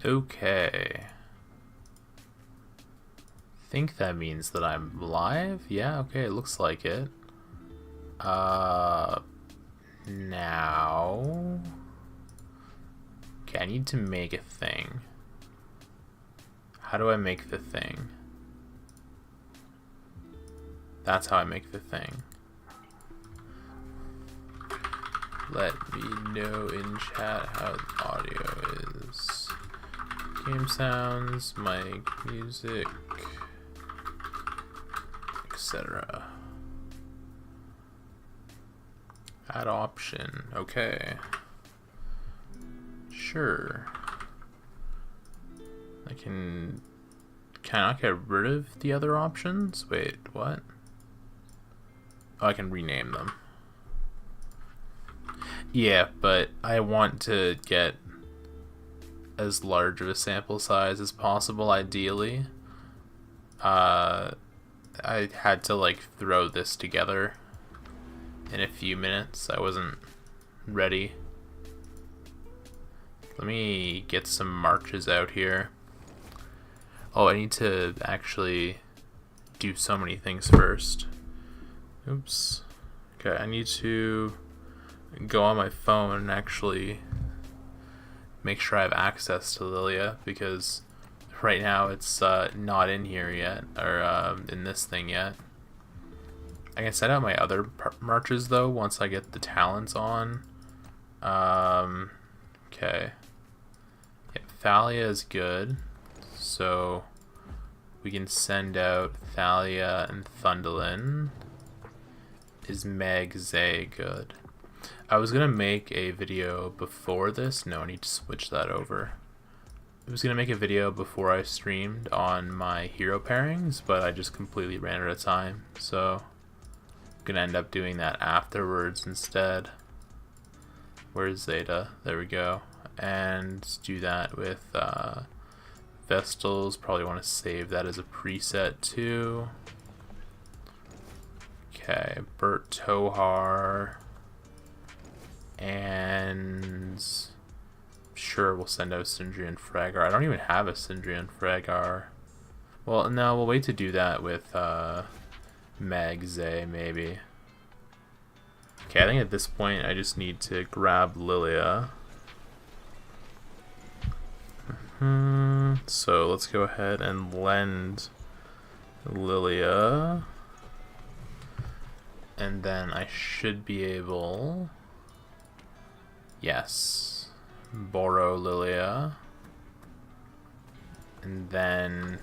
Okay. Think that means that I'm live? Yeah, okay, it looks like it. Now... Okay, I need to make a thing. How do I make the thing? That's how I make the thing. Let me know in chat how the audio is. Game sounds, mic, music, etc. Add option. Okay. Sure. Can I not get rid of the other options? Wait, what? Oh, I can rename them. Yeah, but I want to get as large of a sample size as possible, ideally. I had to like throw this together in a few minutes. I wasn't ready. Let me get some marches out here. Oh, I need to actually do so many things first. Oops. Okay, I need to go on my phone and actually make sure I have access to Liliya, because right now it's not in here yet, or in this thing yet. I can set out my other marches though once I get the talents on. Okay. Yeah, Thalia is good, so we can send out Thalia and Thundolin. Is Mage good? I was gonna make a video before this. No, I need to switch that over. I was gonna make a video before I streamed on my hero pairings, but I just completely ran out of time, so I'm gonna end up doing that afterwards instead. Where's Zeta? There we go. And do that with Vestals. Probably want to save that as a preset too. Okay, Bert Tohar. And sure, we'll send out Sindri and Fragar. I don't even have a Sindri and Fragar. Well, no, we'll wait to do that with Mage, maybe. Okay, I think at this point I just need to grab Liliya. So let's go ahead and lend Liliya. And then I should be able... Yes. Borrow Liliya. And then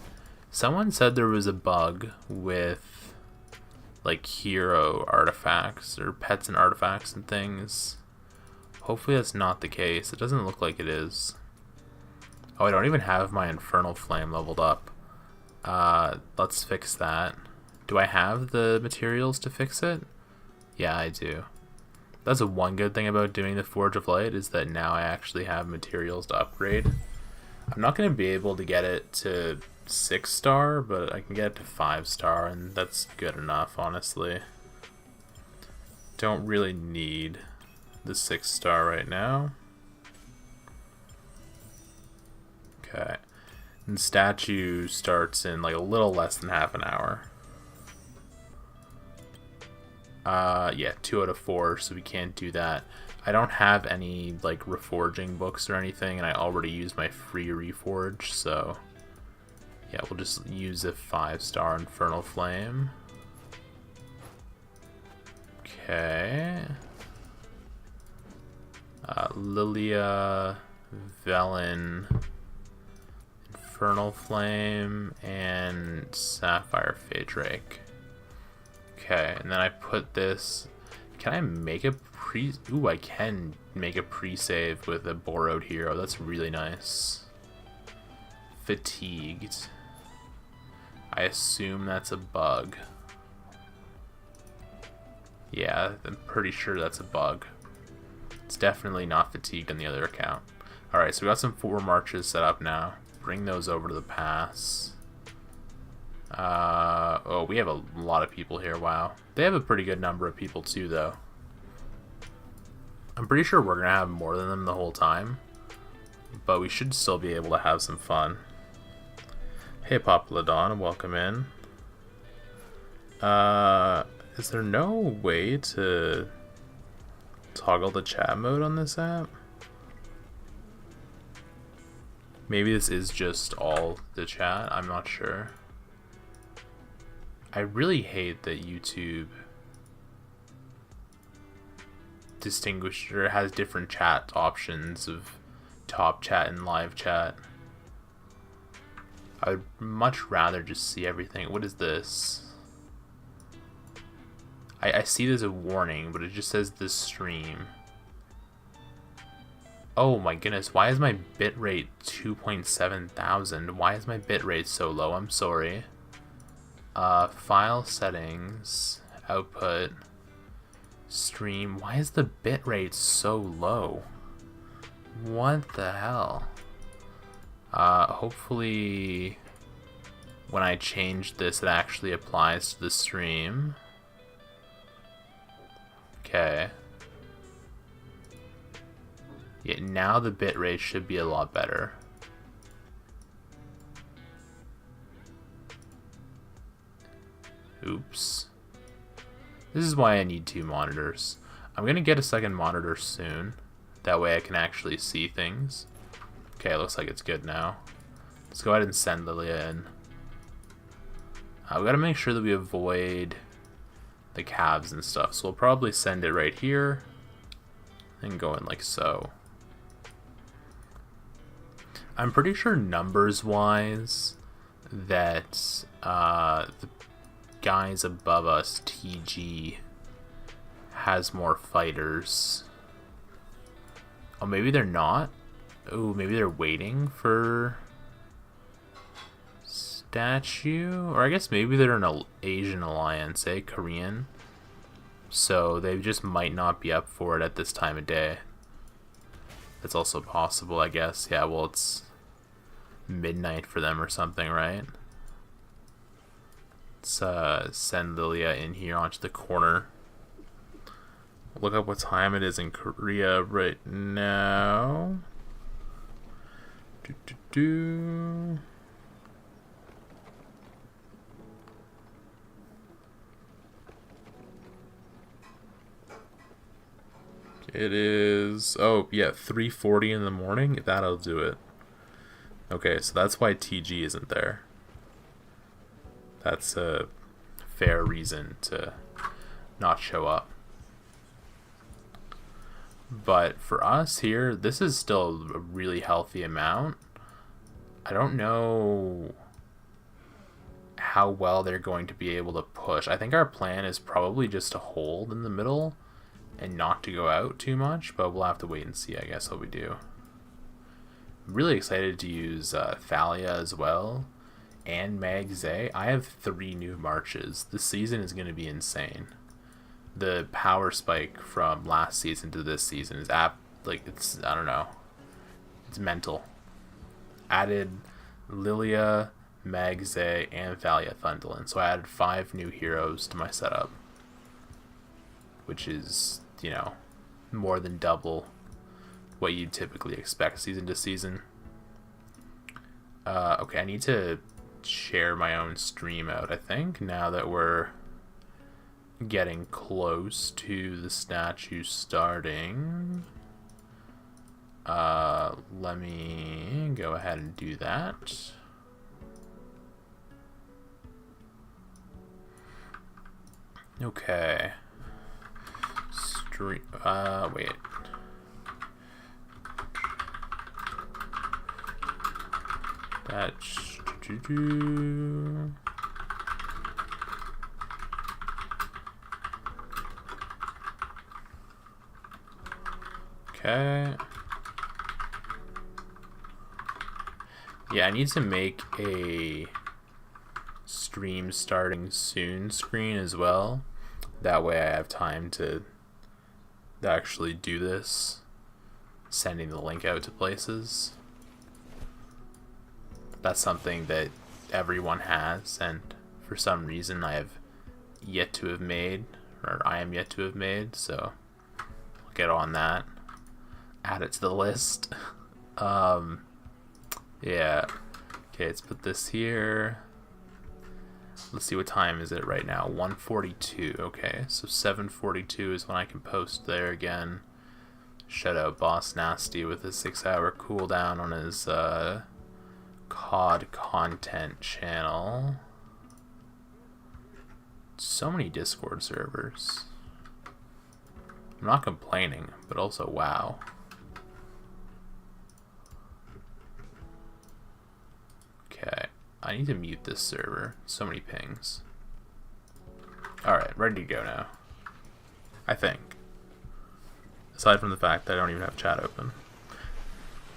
someone said there was a bug with like hero artifacts or pets and artifacts and things. Hopefully that's not the case. It doesn't look like it is. Oh, I don't even have my Infernal Flame leveled up. Let's fix that. Do I have the materials to fix it? Yeah, I do. That's the one good thing about doing the Forge of Light, is that now I actually have materials to upgrade. I'm not going to be able to get it to 6-star, but I can get it to 5-star, and that's good enough, honestly. Don't really need the 6-star right now. Okay. And statue starts in like a little less than half an hour. Yeah, 2 out of 4, so we can't do that. I don't have any like reforging books or anything, and I already used my free reforge, so yeah, we'll just use a 5-star Infernal Flame. Okay. Liliya, Velen, Infernal Flame, and Sapphire Phaedrake. Okay, and then I put this... Can I make a pre... Ooh, I can make a pre-save with a borrowed hero. That's really nice. Fatigued. I assume that's a bug. Yeah, I'm pretty sure that's a bug. It's definitely not fatigued on the other account. Alright, so we got some 4 marches set up now. Bring those over to the pass. Oh, we have a lot of people here. Wow. They have a pretty good number of people too, though. I'm pretty sure we're gonna have more than them the whole time. but we should still be able to have some fun. Hey, Populodon, welcome in. Is there no way to toggle the chat mode on this app? Maybe this is just all the chat, I'm not sure. I really hate that YouTube has different chat options of top chat and live chat. I would much rather just see everything. What is this? I see there's a warning, but it just says this stream. Oh my goodness, why is my bitrate 2.7 thousand? Why is my bitrate so low? I'm sorry. File settings, output, stream. Why is the bitrate so low? What the hell? Hopefully when I change this, it actually applies to the stream. Okay. Yeah, now the bitrate should be a lot better. Oops. This is why I need 2 monitors. I'm gonna get a second monitor soon. That way I can actually see things. Okay, looks like it's good now. Let's go ahead and send Liliya in. We gotta make sure that we avoid the calves and stuff. So we'll probably send it right here and go in like so. I'm pretty sure numbers wise that the guys above us, TG, has more fighters. Oh, maybe they're not. Oh, maybe they're waiting for statue, or I guess maybe they're an Asian alliance, Korean. So they just might not be up for it at this time of day. That's also possible, I guess. Yeah, well, it's midnight for them or something, right? Let's send Liliya in here onto the corner. Look up what time it is in Korea right now. It is, oh yeah, 3:40 in the morning. That'll do it. Okay, so that's why TG isn't there. That's a fair reason to not show up. But for us here, this is still a really healthy amount. I don't know how well they're going to be able to push. I think our plan is probably just to hold in the middle and not to go out too much, but we'll have to wait and see, I guess, what we do. I'm really excited to use Thalia as well, and Mage. I have 3 new marches. This season is going to be insane. The power spike from last season to this season is it's, I don't know, it's mental. Added Liliya, Mage, and Thalia Thundlin, so I added 5 new heroes to my setup, which is, you know, more than double what you'd typically expect season to season. Okay, I need to share my own stream out, I think, now that we're getting close to the statue starting. Let me go ahead and do that. Okay. Wait. Batch. Okay. Yeah, I need to make a stream starting soon screen as well. That way I have time to actually do this, sending the link out to places. That's something that everyone has, and for some reason I have yet to have made, or I am yet to have made, so I'll get on that. Add it to the list. Yeah. Okay, let's put this here. Let's see, what time is it right now? 1:42. Okay, so 7:42 is when I can post there again. Shout out Boss Nasty with a 6-hour cooldown on his COD content channel. So many Discord servers. I'm not complaining, but also wow. Okay, I need to mute this server. So many pings. Alright, ready to go now. I think. Aside from the fact that I don't even have chat open.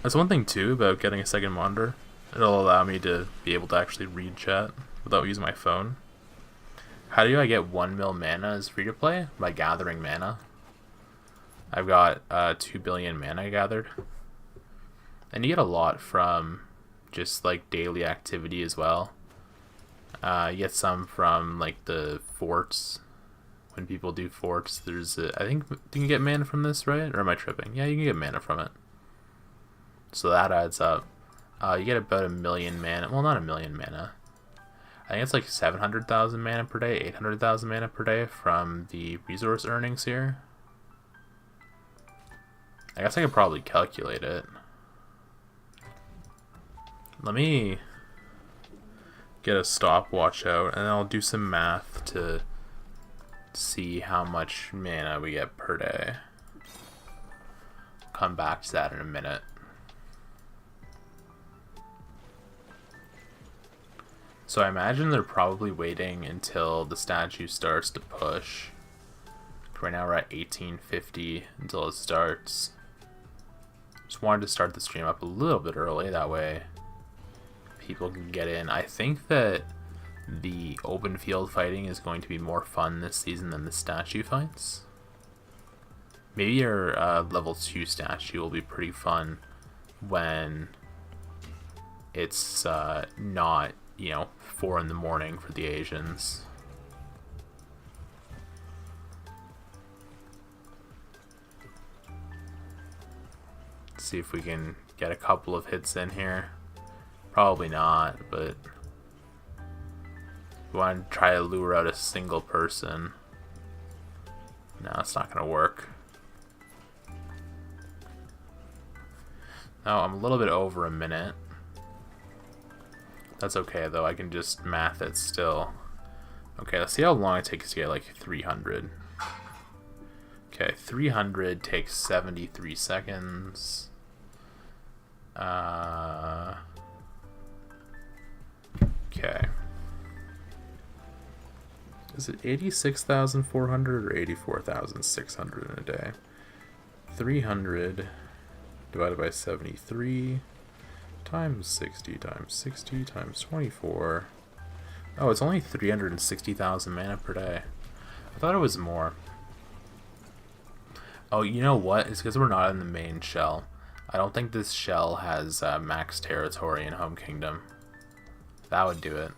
That's one thing too about getting a second monitor. It'll allow me to be able to actually read chat without using my phone. How do I get 1 mil mana as free to play? By gathering mana. I've got 2 billion mana gathered. And you get a lot from just like daily activity as well. You get some from like the forts. When people do forts, there's I think you can get mana from this, right? Or am I tripping? Yeah, you can get mana from it. So that adds up. You get about 1 million mana. Well, not 1 million mana. I think it's like 700,000 mana per day, 800,000 mana per day from the resource earnings here. I guess I could probably calculate it. Let me get a stopwatch out and I'll do some math to see how much mana we get per day. Come back to that in a minute. So I imagine they're probably waiting until the statue starts to push. Right now we're at 1850 until it starts. Just wanted to start the stream up a little bit early, that way people can get in. I think that the open field fighting is going to be more fun this season than the statue fights. Maybe your level 2 statue will be pretty fun when it's not, you know, 4 in the morning for the Asians. Let's see if we can get a couple of hits in here. Probably not, but we want to try to lure out a single person. No, it's not going to work. No, I'm a little bit over a minute. That's okay though, I can just math it still. Okay, let's see how long it takes to get like 300. Okay, 300 takes 73 seconds. Okay. Is it 86,400 or 84,600 in a day? 300 divided by 73 times 60 times 60 times 24. Oh, it's only 360,000 mana per day. I thought it was more. Oh, you know what? It's because we're not in the main shell. I don't think this shell has max territory in Home Kingdom. That would do it.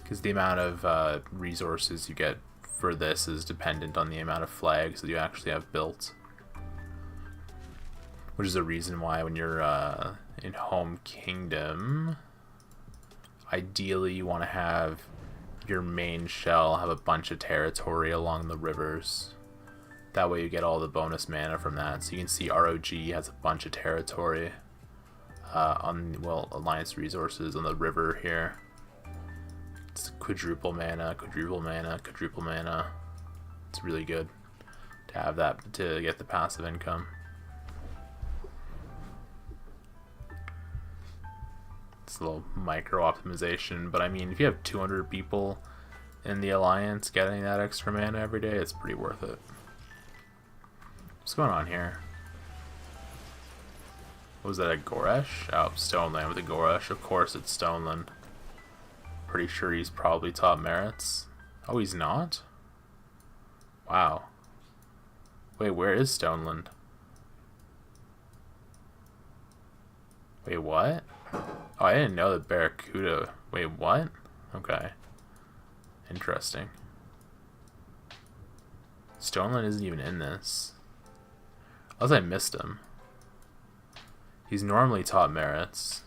Because the amount of resources you get for this is dependent on the amount of flags that you actually have built. Which is the reason why when you're in Home Kingdom, ideally you want to have your main shell have a bunch of territory along the rivers. That way you get all the bonus mana from that. So you can see ROG has a bunch of territory on, well, Alliance resources on the river here. It's quadruple mana, quadruple mana, quadruple mana. It's really good to have that to get the passive income. It's a little micro optimization, but I mean, if you have 200 people in the Alliance getting that extra mana every day, it's pretty worth it. What's going on here? Was that a Goresh? Oh, Stoneland with a Goresh. Of course it's Stoneland. Pretty sure he's probably top merits. Oh, he's not? Wow. Wait, where is Stoneland? Wait, what? Oh, I didn't know that Barracuda... Wait, what? Okay. Interesting. Stoneland isn't even in this. Unless I missed him. He's normally top merits.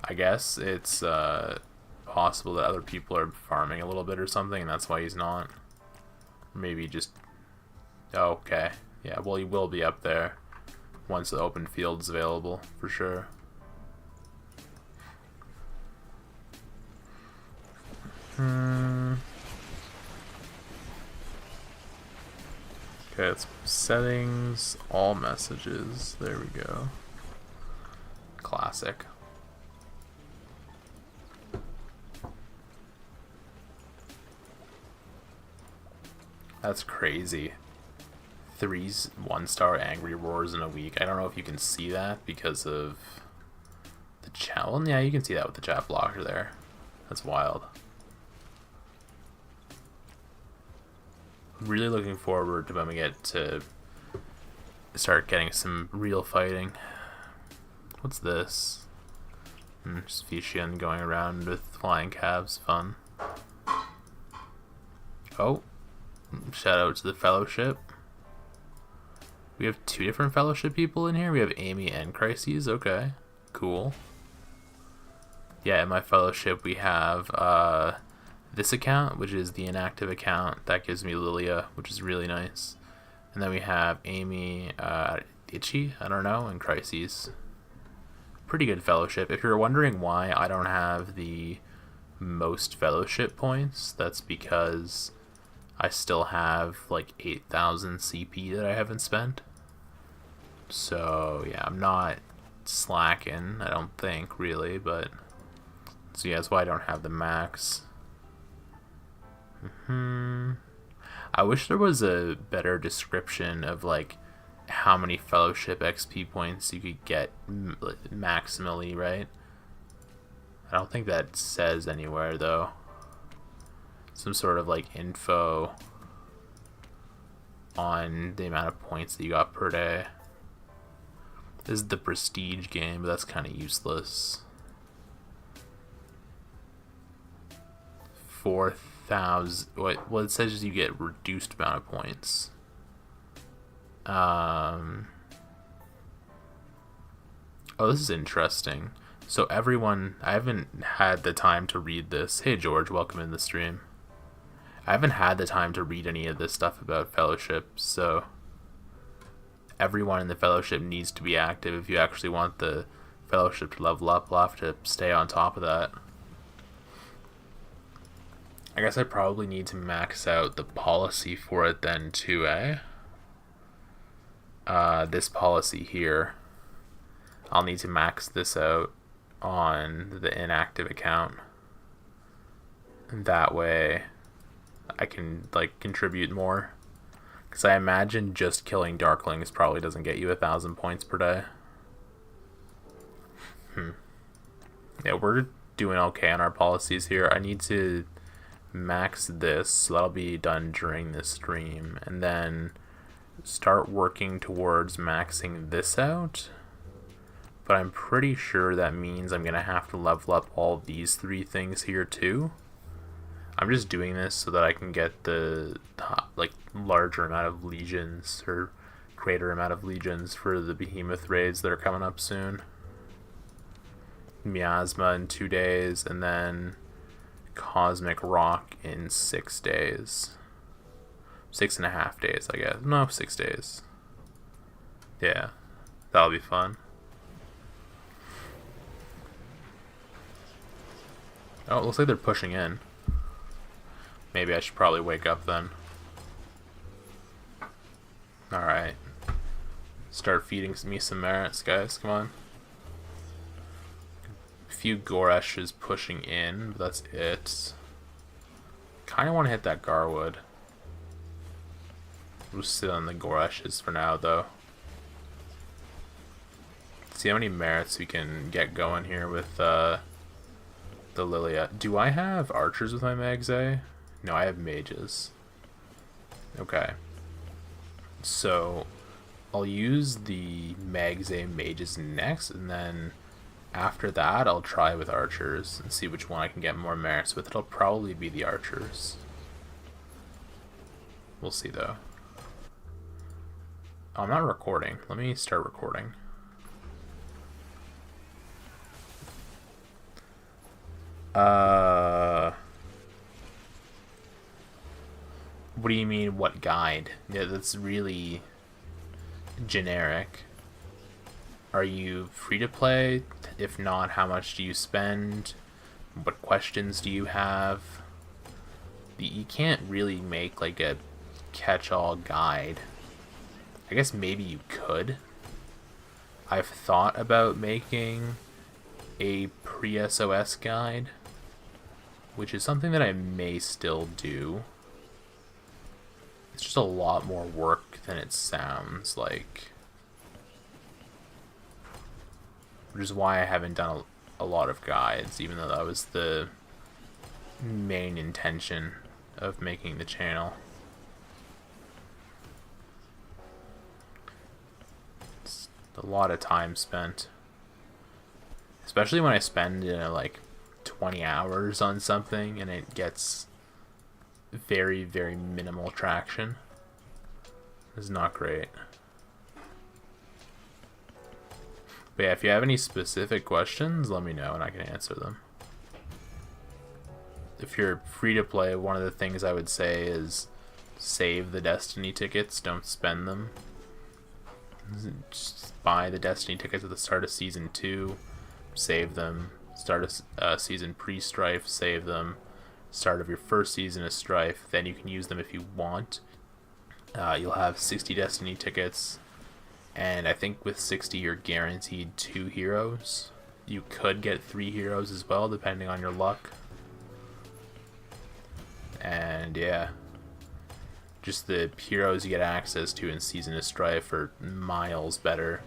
I guess it's possible that other people are farming a little bit or something, and that's why he's not. Maybe just... Oh, okay. Yeah, well, he will be up there once the open field's available, for sure. Okay, it's settings, all messages. There we go. Classic. That's crazy. 3 1-star angry roars in a week. I don't know if you can see that because of the chat. Well, yeah, you can see that with the chat blocker there. That's wild. Really looking forward to when we get to start getting some real fighting. What's this? Just Fishion going around with flying cabs. Fun. Oh. Shout out to the Fellowship. We have 2 different Fellowship people in here. We have Amy and Crises. Okay. Cool. Yeah, in my Fellowship we have this account, which is the inactive account. That gives me Liliya, which is really nice. And then we have Amy, Itchy, I don't know, and Crises. Pretty good Fellowship. If you're wondering why I don't have the most Fellowship points, that's because I still have like 8,000 CP that I haven't spent. So yeah, I'm not slacking, I don't think, really, but... So yeah, that's why I don't have the max. I wish there was a better description of like how many Fellowship XP points you could get maximally, right? I don't think that says anywhere though. Some sort of like info on the amount of points that you got per day. This is the prestige game, but that's kind of useless. 4,000. Well, it says you get reduced amount of points. Oh, this is interesting. So everyone, I haven't had the time to read this. Hey George, welcome in the stream. I haven't had the time to read any of this stuff about Fellowship, so everyone in the Fellowship needs to be active. If you actually want the Fellowship to level up, we'll have to stay on top of that. I guess I probably need to max out the policy for it then too, eh? This policy here. I'll need to max this out on the inactive account. That way I can like contribute more. Because I imagine just killing Darklings probably doesn't get you 1,000 points per day. Yeah, we're doing okay on our policies here. I need to max this, so that'll be done during this stream, and then start working towards maxing this out. But I'm pretty sure that means I'm gonna have to level up all these 3 things here too. I'm just doing this so that I can get the like larger amount of legions, or greater amount of legions for the behemoth raids that are coming up soon. Miasma in 2 days, and then Cosmic Rock in 6 days. 6.5 days, I guess. No, 6 days. Yeah, that'll be fun. Oh, it looks like they're pushing in. Maybe I should probably wake up then. Alright. Start feeding me some merits, guys. Come on. A few Goreshes pushing in, but that's it. Kinda want to hit that Garwood. We'll sit on the Goreshes for now, though. Let's see how many merits we can get going here with the Liliya. Do I have archers with my Mags? No, I have mages. Okay. So, I'll use the Mags mages next, and then after that, I'll try with archers and see which one I can get more merits with. It'll probably be the archers. We'll see, though. Oh, I'm not recording. Let me start recording. What do you mean, what guide? Yeah, that's really generic. Are you free to play? If not, how much do you spend? What questions do you have? You can't really make like a catch-all guide. I guess maybe you could. I've thought about making a pre-SOS guide, which is something that I may still do. It's just a lot more work than it sounds like. Which is why I haven't done a lot of guides, even though that was the main intention of making the channel. It's a lot of time spent. Especially when I spend, like 20 hours on something and it gets very, very minimal traction. It's not great. But yeah, if you have any specific questions, let me know and I can answer them. If you're free to play, one of the things I would say is save the Destiny tickets, don't spend them. Just buy the Destiny tickets at the start of Season 2, save them. Start a season pre-Strife, save them. Start of your first season of Strife, then you can use them if you want. You'll have 60 Destiny tickets, and I think with 60 you're guaranteed 2 heroes. You could get 3 heroes as well, depending on your luck. And yeah, just the heroes you get access to in Season of Strife are miles better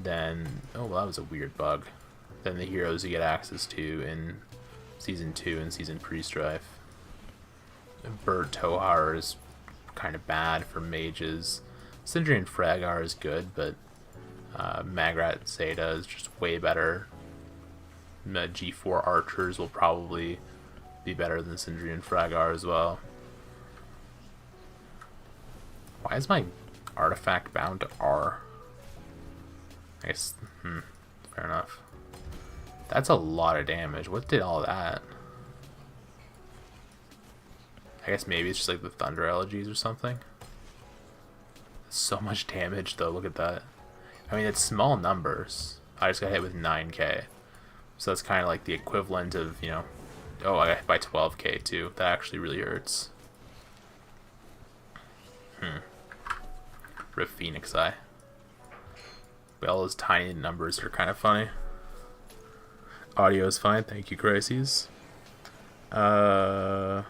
than... oh, well, that was a weird bug. Than the heroes you get access to in Season 2 and Season Pre-Strife. Bird Tohar is kind of bad for mages. Sindri and Fragar is good, but Magrat Zeta is just way better. G4 archers will probably be better than Sindri and Fragar as well. Why is my artifact bound to R? I guess, fair enough. That's a lot of damage. What did all that? I guess maybe it's just like the thunder elegies or something. So much damage though, look at that. I mean, it's small numbers. I just got hit with 9k. So that's kind of like the equivalent of, oh, I got hit by 12k too. That actually really hurts. Rip Phoenix Eye. But all those tiny numbers are kind of funny. Audio is fine, thank you, Crises. Uh-huh.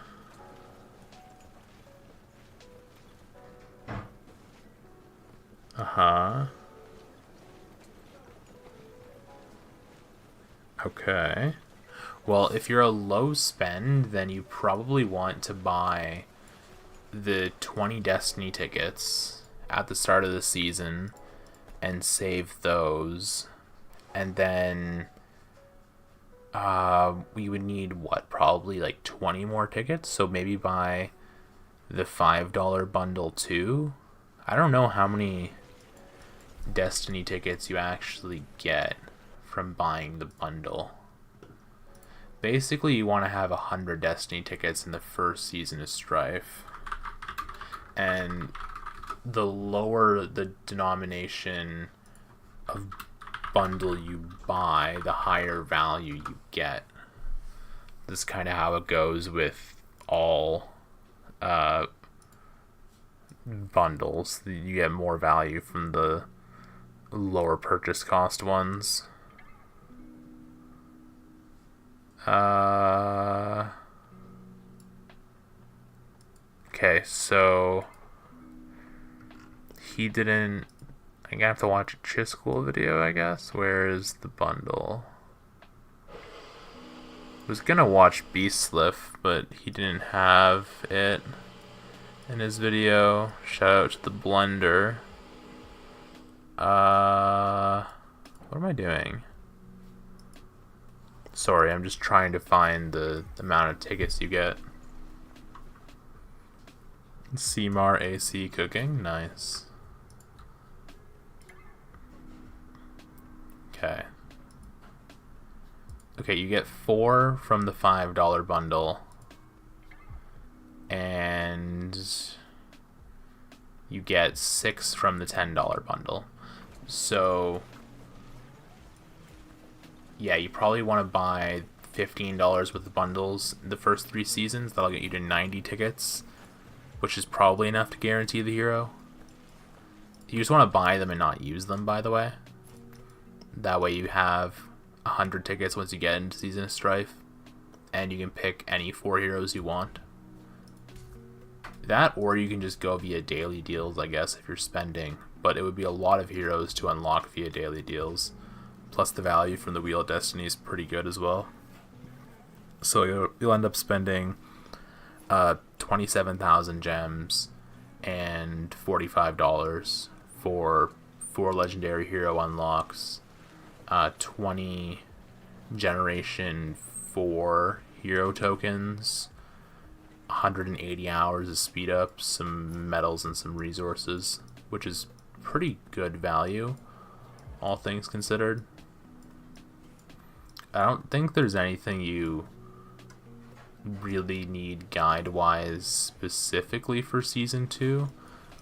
Okay. Well, if you're a low spend, then you probably want to buy the 20 Destiny tickets at the start of the season and save those. And then we would need what, probably like 20 more tickets, so maybe buy the $5 bundle too. I don't know how many Destiny tickets you actually get from buying the bundle. Basically, you want to have 100 Destiny tickets in the first season of Strife, and the lower the denomination of bundle you buy, the higher value you get. This is kind of how it goes with all bundles. You get more value from the lower purchase cost ones. Okay, so he didn't... I'm gonna have to watch a Chiscool video, I guess. Where is the bundle? I was gonna watch Beastliff, but he didn't have it in his video. Shout out to the Blender. What am I doing? Sorry, I'm just trying to find the amount of tickets you get. CMAR AC cooking, nice. Okay. Okay, you get 4 from the $5 bundle. And you get 6 from the $10 bundle. So yeah, you probably want to buy $15 worth of bundles the first 3 seasons. That'll get you to 90 tickets, which is probably enough to guarantee the hero. You just want to buy them and not use them, by the way. That way you have 100 tickets once you get into Season of Strife, and you can pick any 4 heroes you want. That, or you can just go via daily deals, I guess, if you're spending. But it would be a lot of heroes to unlock via daily deals. Plus the value from the Wheel of Destiny is pretty good as well. So you'll end up spending 27,000 gems and $45 for 4 legendary hero unlocks, 20 generation 4 hero tokens, 180 hours of speed up, some medals and some resources, which is pretty good value, all things considered. I don't think there's anything you really need guide-wise specifically for Season 2,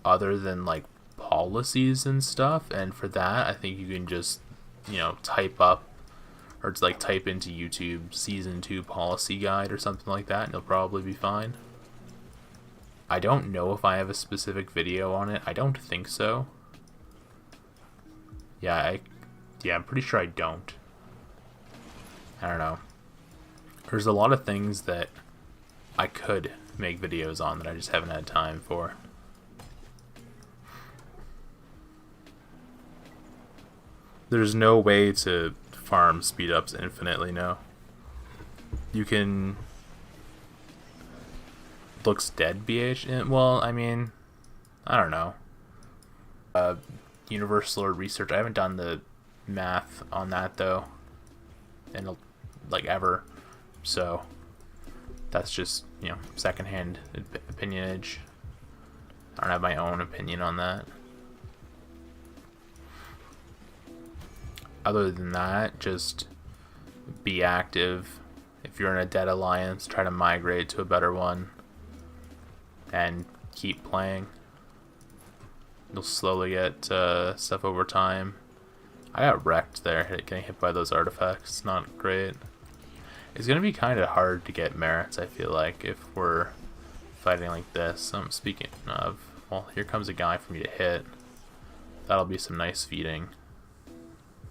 other than like policies and stuff, and for that I think you can just, you know, type up, or it's like type into YouTube Season 2 policy guide or something like that, and you'll probably be fine. I don't know if I have a specific video on it. I don't think so. Yeah, I'm pretty sure I don't. I don't know. There's a lot of things that I could make videos on that I just haven't had time for. There's no way to farm speed ups infinitely, no. You can... Looks dead, BH? Well, I mean, I don't know. Universal or research. I haven't done the math on that, though. And like ever. So that's just, you know, secondhand opinionage. I don't have my own opinion on that. Other than that, just be active. If you're in a dead alliance, try to migrate to a better one and keep playing. You'll slowly get stuff over time. I got wrecked there, getting hit by those artifacts. Not great. It's gonna be kind of hard to get merits, I feel like, if we're fighting like this. Speaking of, well, here comes a guy for me to hit. That'll be some nice feeding.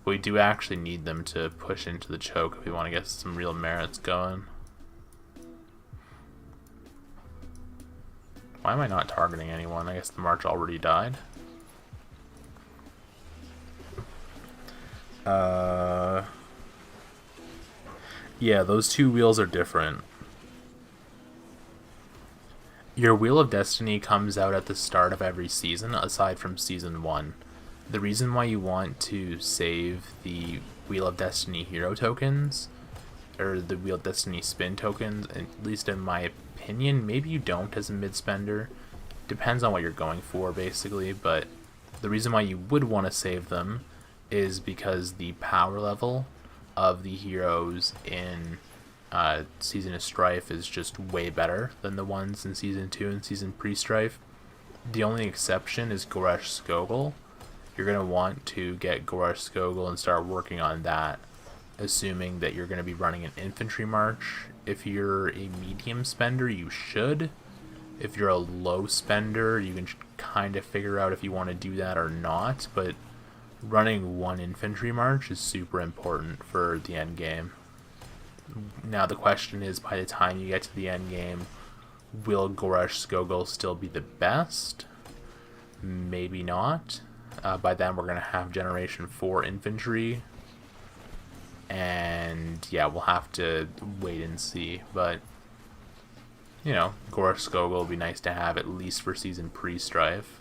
But we do actually need them to push into the choke if we want to get some real merits going. Why am I not targeting anyone? I guess the march already died. Yeah, those 2 wheels are different. Your Wheel of Destiny comes out at the start of every season, aside from Season 1. The reason why you want to save the Wheel of Destiny hero tokens, or the Wheel of Destiny spin tokens, at least in my opinion, maybe you don't as a mid-spender, depends on what you're going for basically, but the reason why you would want to save them is because the power level of the heroes in Season of Strife is just way better than the ones in Season 2 and Season pre-Strife. The only exception is Goresh Skogul. You're going to want to get Goresh Skogul and start working on that, assuming that you're going to be running an infantry march. If you're a medium spender, you should. If you're a low spender, you can kind of figure out if you want to do that or not, but running 1 infantry march is super important for the end game. Now the question is, by the time you get to the end game, will Goresh Skogul still be the best? Maybe not. By then we're going to have Generation 4 infantry, and yeah, we'll have to wait and see, but you know, Goresh Skogul will be nice to have at least for Season pre-Strife.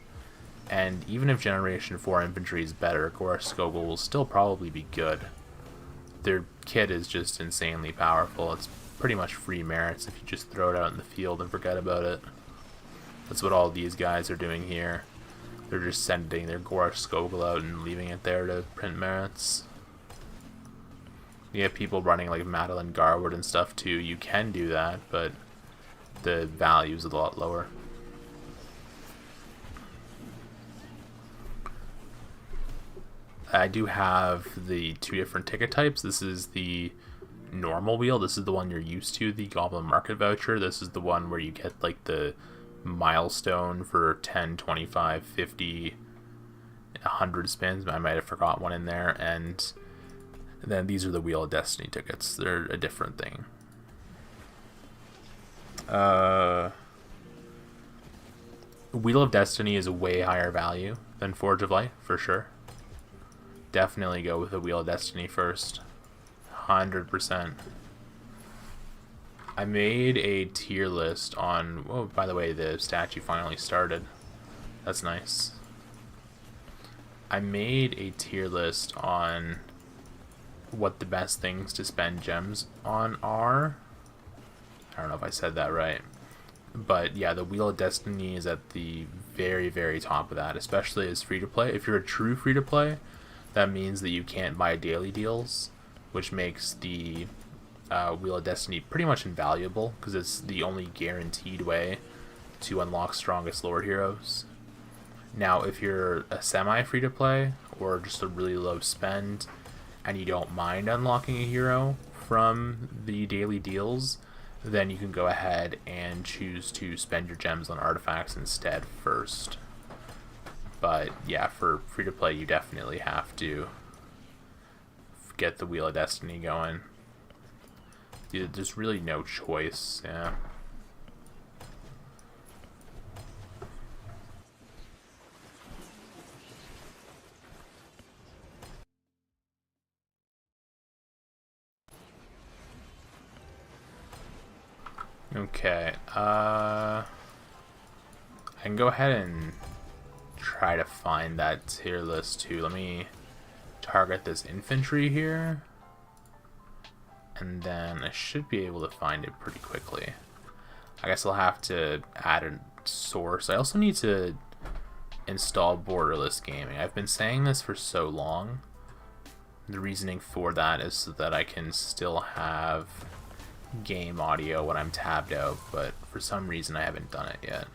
And even if Generation 4 infantry is better, Goresh Skogul will still probably be good. Their kit is just insanely powerful. It's pretty much free merits if you just throw it out in the field and forget about it. That's what all these guys are doing here. They're just sending their Goresh Skogul out and leaving it there to print merits. You have people running like Madeline Garwood and stuff too. You can do that, but the value is a lot lower. I do have the 2 different ticket types. This is the normal wheel. This is the one you're used to, the Goblin Market Voucher. This is the one where you get like the milestone for 10, 25, 50, 100 spins. I might have forgot one in there. And then these are the Wheel of Destiny tickets. They're a different thing. Wheel of Destiny is a way higher value than Forge of Light, for sure. Definitely go with the Wheel of Destiny first. 100%. I made a tier list on... Oh, by the way, the statue finally started. That's nice. I made a tier list on what the best things to spend gems on are. I don't know if I said that right. But yeah, the Wheel of Destiny is at the very, very top of that, especially as free-to-play. If you're a true free-to-play, that means that you can't buy daily deals, which makes the Wheel of Destiny pretty much invaluable, because it's the only guaranteed way to unlock strongest lore heroes. Now, if you're a semi-free-to-play, or just a really low spend, and you don't mind unlocking a hero from the daily deals, then you can go ahead and choose to spend your gems on artifacts instead first. But yeah, for free-to-play, you definitely have to get the Wheel of Destiny going. There's really no choice, yeah. Okay, I can go ahead and try to find that tier list too. Let me target this infantry here, and then I should be able to find it pretty quickly. I guess I'll have to add a source. I also need to install borderless gaming. I've been saying this for so long. The reasoning for that is so that I can still have game audio when I'm tabbed out, but for some reason I haven't done it yet.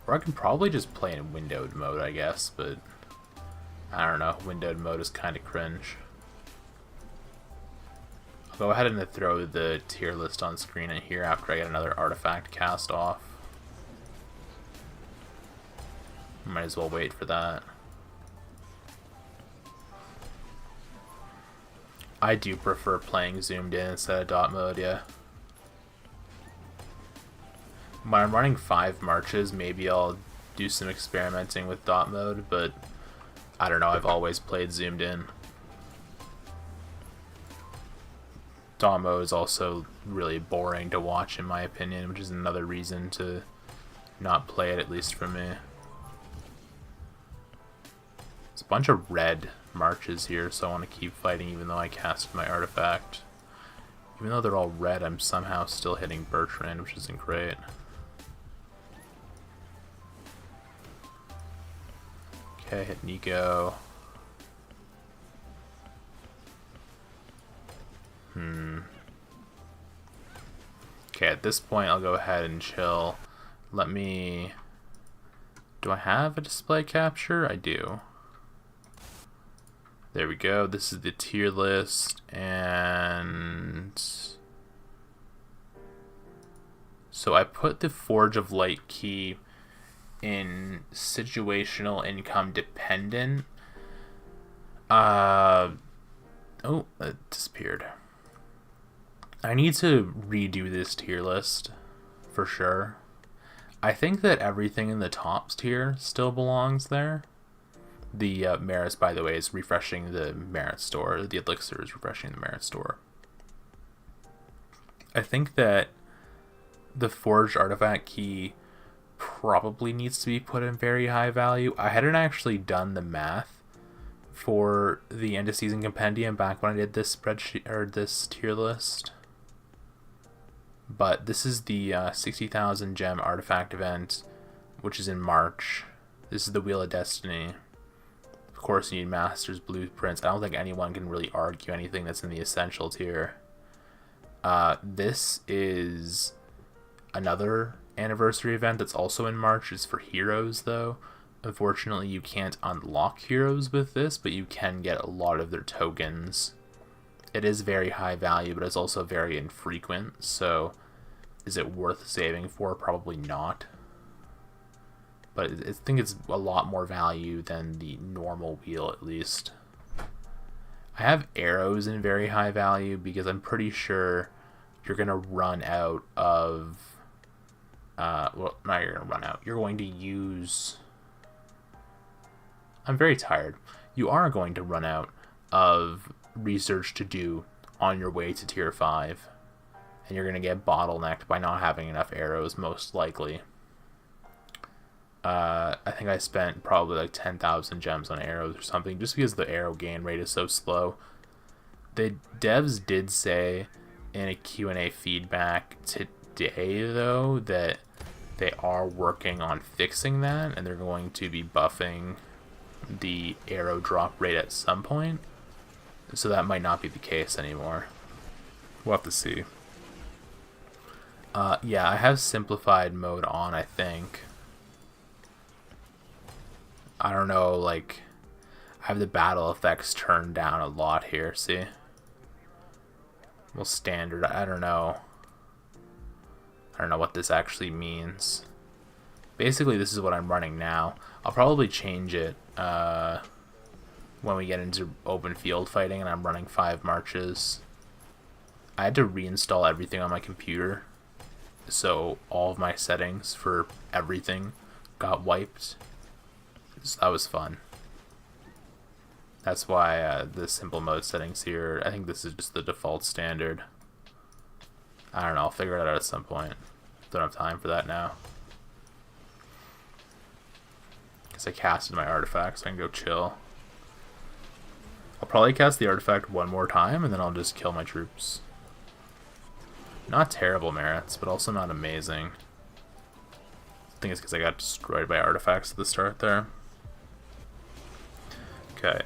Or I can probably just play in windowed mode, I guess, but I don't know, windowed mode is kind of cringe. I'll go ahead and throw the tier list on screen in here after I get another artifact cast off. Might as well wait for that. I do prefer playing zoomed in instead of dot mode, yeah. When I'm running 5 marches, maybe I'll do some experimenting with dot mode, but I don't know, I've always played zoomed in. Dot mode is also really boring to watch in my opinion, which is another reason to not play it, at least for me. There's a bunch of red marches here, so I want to keep fighting even though I cast my artifact. Even though they're all red, I'm somehow still hitting Bertrand, which isn't great. Okay, hit Nico. Okay, at this point I'll go ahead and chill. Let me... Do I have a display capture? I do. There we go. This is the tier list, and so I put the Forge of Light key in situational income dependent. Oh, it disappeared. I need to redo this tier list for sure. I think that everything in the tops tier still belongs there. The Merits, by the way, is refreshing the Merit store. The Elixir is refreshing the Merit store. I think that the Forged Artifact key probably needs to be put in very high value. I hadn't actually done the math for the end of season compendium back when I did this spreadsheet or this tier list. But this is the 60,000 gem artifact event, which is in March. This is the Wheel of Destiny. Of course, you need Master's Blueprints. I don't think anyone can really argue anything that's in the Essential tier. This is another anniversary event that's also in March. It's for heroes, though. Unfortunately, you can't unlock heroes with this, but you can get a lot of their tokens. It is very high value, but it's also very infrequent, so is it worth saving for? Probably not. But I think it's a lot more value than the normal wheel, at least. I have arrows in very high value because I'm pretty sure you're going to run out of... well, not you're going to run out. You're going to use... I'm very tired. You are going to run out of research to do on your way to tier 5. And you're going to get bottlenecked by not having enough arrows, most likely. I think I spent probably like 10,000 gems on arrows or something, just because the arrow gain rate is so slow. The devs did say in a Q&A feedback today, though, that they are working on fixing that, and they're going to be buffing the arrow drop rate at some point. So that might not be the case anymore. We'll have to see. Yeah, I have simplified mode on, I think. I don't know, like, I have the battle effects turned down a lot here, see? Well, standard, I don't know. I don't know what this actually means. Basically, this is what I'm running now. I'll probably change it when we get into open field fighting and I'm running 5 marches. I had to reinstall everything on my computer, so all of my settings for everything got wiped. So that was fun. That's why the simple mode settings here, I think this is just the default standard. I don't know, I'll figure it out at some point. Don't have time for that now. Because I casted my artifact, so I can go chill. I'll probably cast the artifact one more time, and then I'll just kill my troops. Not terrible merits, but also not amazing. I think it's because I got destroyed by artifacts at the start there. Okay,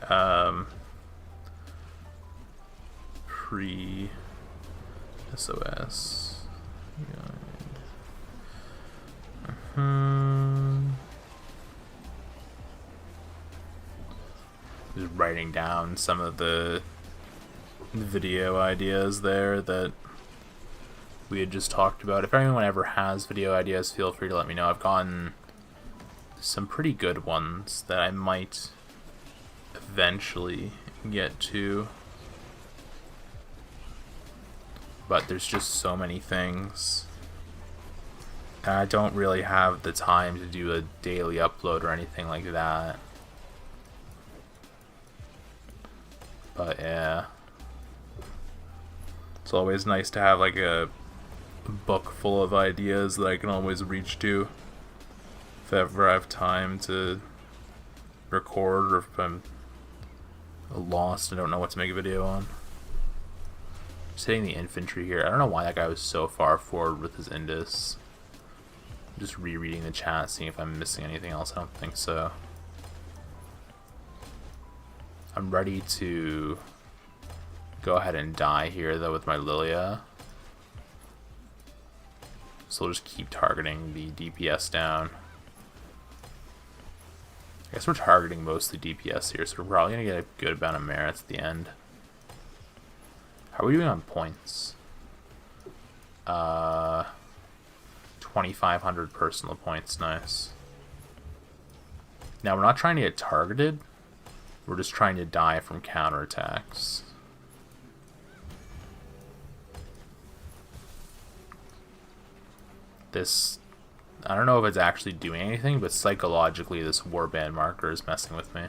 pre-SOS. Just writing down some of the video ideas there that we had just talked about. If anyone ever has video ideas, feel free to let me know. I've gotten some pretty good ones that I might eventually get to, but there's just so many things, and I don't really have the time to do a daily upload or anything like that. But yeah, it's always nice to have like a book full of ideas that I can always reach to if ever I have time to record, or if I'm lost and don't know what to make a video on. Just hitting the infantry here. I don't know why that guy was so far forward with his Indus. I'm just rereading the chat, seeing if I'm missing anything else. I don't think so. I'm ready to go ahead and die here, though, with my Liliya. So we'll just keep targeting the DPS down. I guess we're targeting mostly DPS here, so we're probably going to get a good amount of merits at the end. How are we doing on points? 2,500 personal points, nice. Now, we're not trying to get targeted. We're just trying to die from counterattacks. This... I don't know if it's actually doing anything, but psychologically this warband marker is messing with me.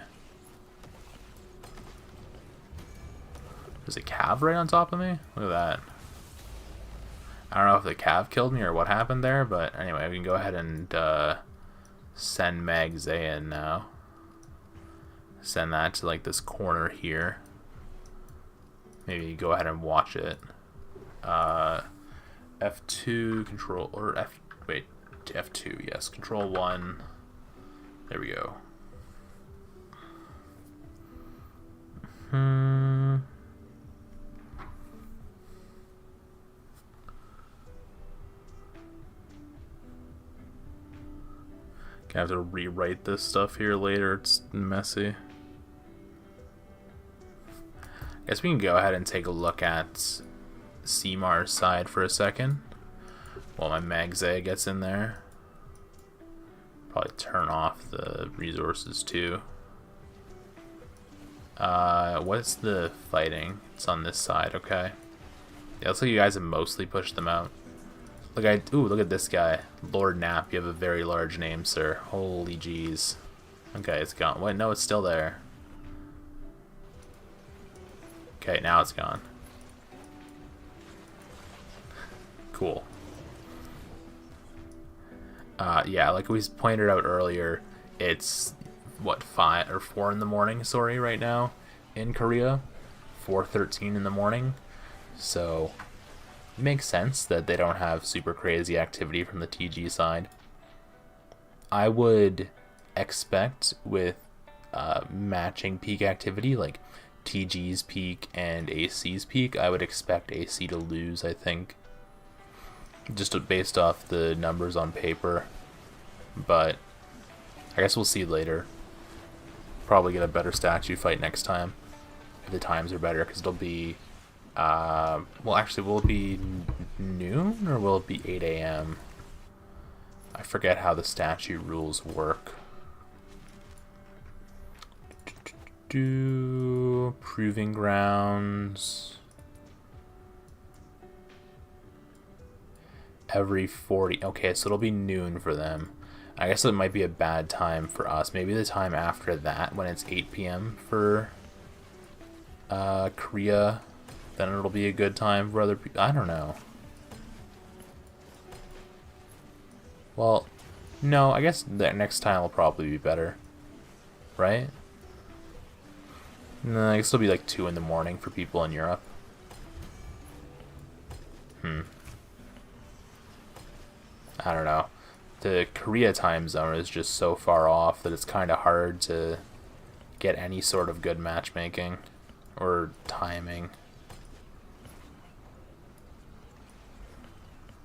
There's a cav right on top of me? Look at that. I don't know if the cav killed me or what happened there, but anyway, we can go ahead and send Mage in now. Send that to like this corner here. Maybe go ahead and watch it. F2 control, or wait. F2, yes, control 1. There we go. Gonna have to rewrite this stuff here later. It's messy. Guess we can go ahead and take a look at Seamar's side for a second while my Mage gets in there. Probably turn off the resources too. What's the fighting? It's on this side, okay. Yeah, looks like you guys have mostly pushed them out. Look, ooh, look at this guy. Lord Nap, you have a very large name, sir. Holy jeez. Okay, it's gone. Wait, no, it's still there. Okay, now it's gone. Cool. Yeah, like we pointed out earlier, it's what, 5 or 4 in the morning, sorry, right now in Korea. 4:13 in the morning. So it makes sense that they don't have super crazy activity from the TG side. I would expect with matching peak activity, like TG's peak and AC's peak, I would expect AC to lose, I think. Just based off the numbers on paper. But I guess we'll see later. Probably get a better statue fight next time. If the times are better, because it'll be... well, actually, will it be noon or will it be 8 a.m.? I forget how the statue rules work. Proving grounds. Every 40. Okay, so it'll be noon for them. I guess it might be a bad time for us. Maybe the time after that, when it's 8 p.m. for Korea, then it'll be a good time for other people. I don't know. Well, no, I guess the next time will probably be better. Right? No, I guess it'll be like 2 in the morning for people in Europe. I don't know. The Korea time zone is just so far off that it's kind of hard to get any sort of good matchmaking or timing.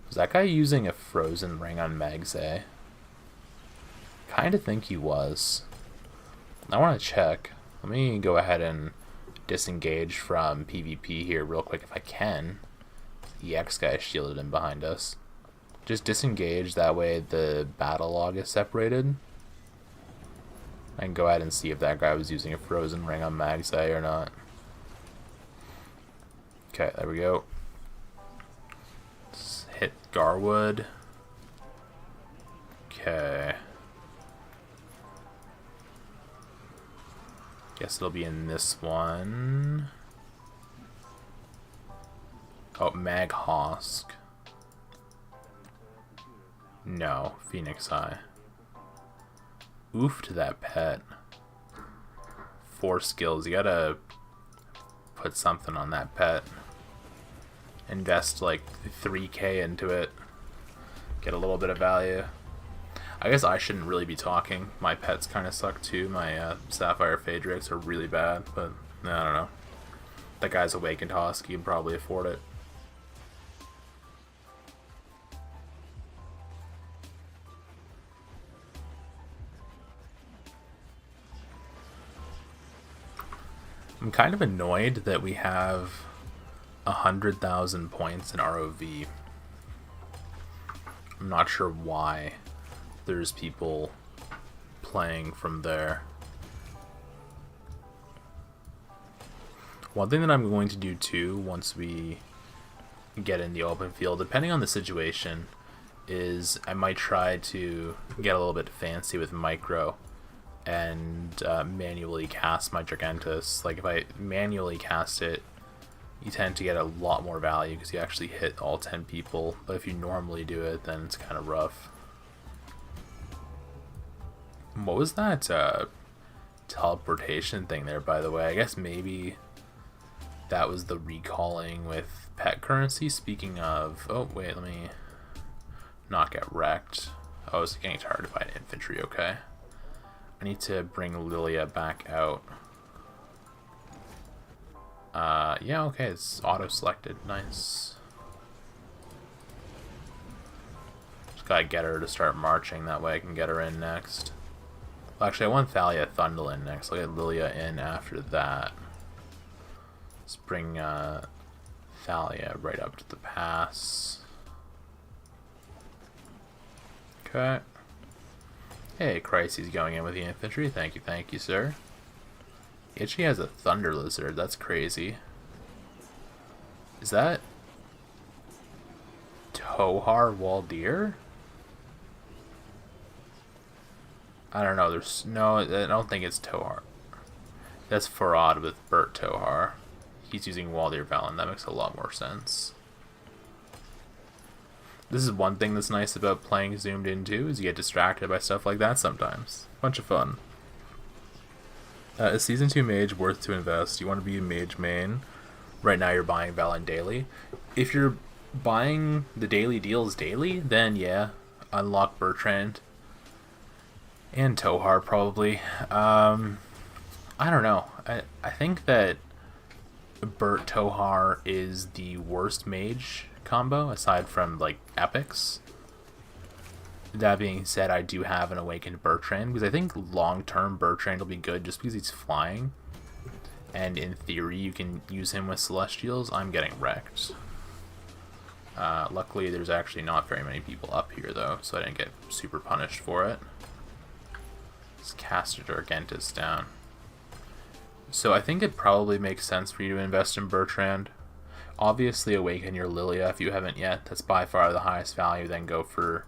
Was that guy using a frozen ring on Mage? Kind of think he was. I want to check. Let me go ahead and disengage from PvP here real quick if I can. The EX guy shielded in behind us. Just disengage, that way the battle log is separated. I can go ahead and see if that guy was using a frozen ring on Mage or not. Okay, there we go. Let's hit Garwood. Okay. Guess it'll be in this one. Oh, Mag Hosk. No, Phoenix Eye. Oof to that pet. 4 skills. You gotta put something on that pet. Invest like 3k into it. Get a little bit of value. I guess I shouldn't really be talking. My pets kind of suck too. My Sapphire Phaedrix are really bad, but I don't know. That guy's Awakened Hosk. He can probably afford it. I'm kind of annoyed that we have 100,000 points in ROV. I'm not sure why there's people playing from there. One thing that I'm going to do too, once we get in the open field, depending on the situation, is I might try to get a little bit fancy with micro and manually cast my Gigantus. Like if I manually cast it, you tend to get a lot more value because you actually hit all 10 people, but if you normally do it, then it's kind of rough. What was that teleportation thing there, by the way? I guess maybe that was the recalling with pet currency. Speaking of, oh wait, let me not get wrecked. Oh, it's getting targeted by an infantry, okay. I need to bring Liliya back out. Yeah, okay, it's auto-selected. Nice. Just gotta get her to start marching, that way I can get her in next. Well, actually, I want Thalia Thundel in next. I'll get Liliya in after that. Let's bring Thalia right up to the pass. Okay. Hey, Crises going in with the infantry. Thank you, sir. He actually has a Thunder Lizard. That's crazy. Is that Tohar Waldir? I don't know. There's no. I don't think it's Tohar. That's Farad with Burt Tohar. He's using Waldir Valen. That makes a lot more sense. This is one thing that's nice about playing zoomed in too, is you get distracted by stuff like that sometimes. Bunch of fun. Is Season 2 Mage worth to invest? You want to be a Mage main? Right now you're buying Valen daily. If you're buying the daily deals daily, then yeah, unlock Bertrand. And Tohar probably. I don't know. I think that Burt Tohar is the worst mage combo aside from like epics. That being said, I do have an awakened Bertrand because I think long term Bertrand will be good just because he's flying, and in theory you can use him with Celestials. I'm getting wrecked. Luckily there's actually not very many people up here though, so I didn't get super punished for it. Let's cast a Gargantus down. So I think it probably makes sense for you to invest in Bertrand. Obviously awaken your Liliya if you haven't yet. That's by far the highest value. Then go for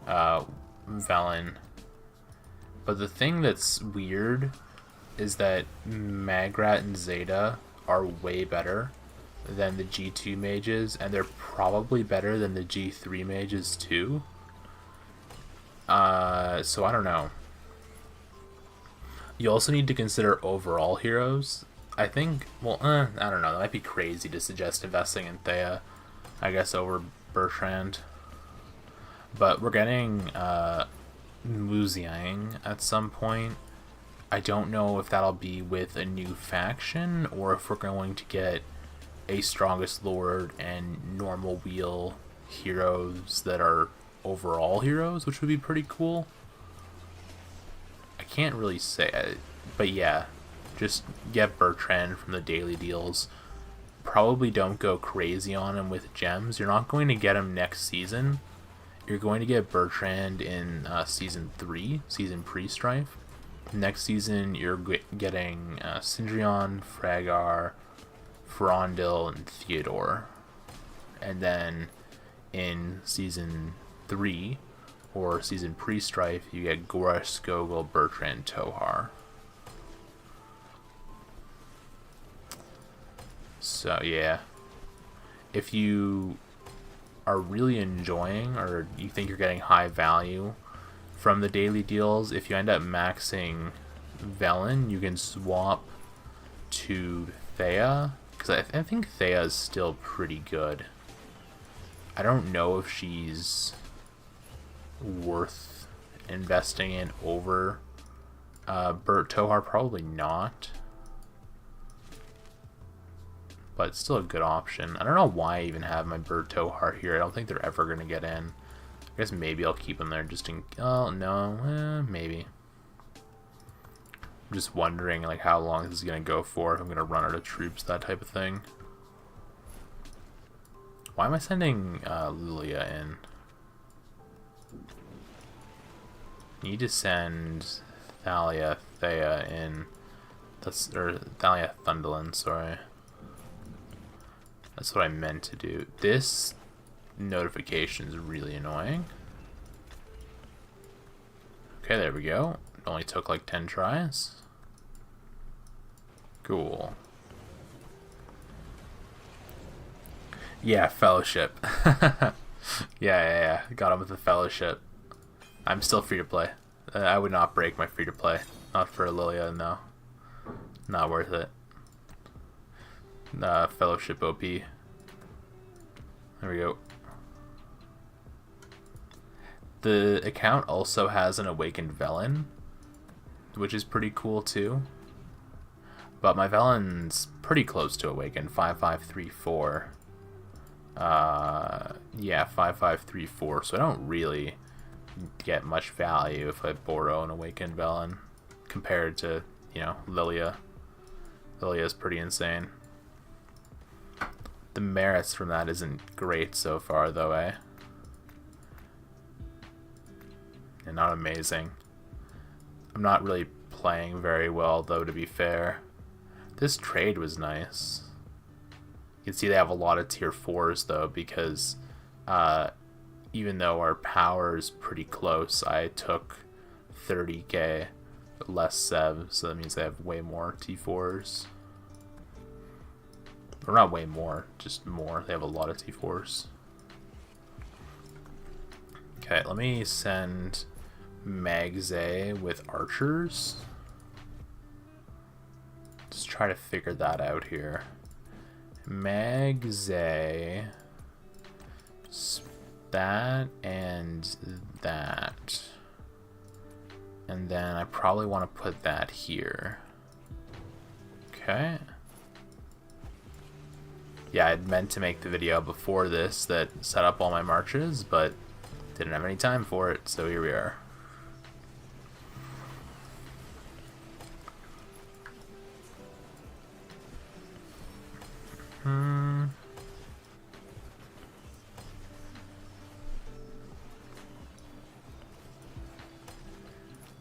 Velen. But the thing that's weird is that Magrat and Zeta are way better than the G2 mages, and they're probably better than the G3 mages too. So I don't know. You also need to consider overall heroes. I think, well, I don't know. That might be crazy to suggest investing in Thea, I guess, over Bertrand. But we're getting Muziang at some point. I don't know if that'll be with a new faction or if we're going to get a Strongest Lord and normal wheel heroes that are overall heroes, which would be pretty cool. I can't really say, but yeah, just get Bertrand from the daily deals. Probably don't go crazy on him with gems. You're not going to get him next season. You're going to get Bertrand in season 3, season pre-strife. Next season, you're getting Cindrion, Fragar, Frondil, and Theodore. And then in season 3, or season pre-strife, you get Goresh, Skogul, Bertrand, Tohar. So yeah, if you are really enjoying, or you think you're getting high value from the daily deals, if you end up maxing Velen, you can swap to Thea, because I think Thea is still pretty good. I don't know if she's worth investing in over Burt Tohar. Probably not, but it's still a good option. I don't know why I even have my Burt Tohar here. I don't think they're ever going to get in. I guess maybe I'll keep them there just in... Oh, no. Maybe. I'm just wondering like how long this is going to go for, if I'm going to run out of troops, that type of thing. Why am I sending Liliya in? Need to send Thalia Thea in. That's, or Thalia Thundelin, sorry. That's what I meant to do. This notification is really annoying. Okay, there we go. It only took like 10 tries. Cool. Yeah, fellowship. Yeah. Got him with the fellowship. I'm still free to play. I would not break my free to play. Not for Liliya, no. Not worth it. Fellowship OP. There we go. The account also has an awakened Velen, which is pretty cool too. But my Velen's pretty close to awaken. 5534. Yeah, 5534. So I don't really get much value if I borrow an awakened Velen compared to, you know, Liliya. Liliya's pretty insane. The merits from that isn't great so far, though, eh? And not amazing. I'm not really playing very well, though, to be fair. This trade was nice. You can see they have a lot of tier 4s, though, because even though our power is pretty close, I took 30k less Sev, so that means they have way more T4s. Or not way more, just more. They have a lot of T4s. Okay, let me send Mage with archers. Just try to figure that out here. Mage, that and that. And then I probably want to put that here. Okay. Yeah, I'd meant to make the video before this that set up all my marches, but didn't have any time for it, so here we are.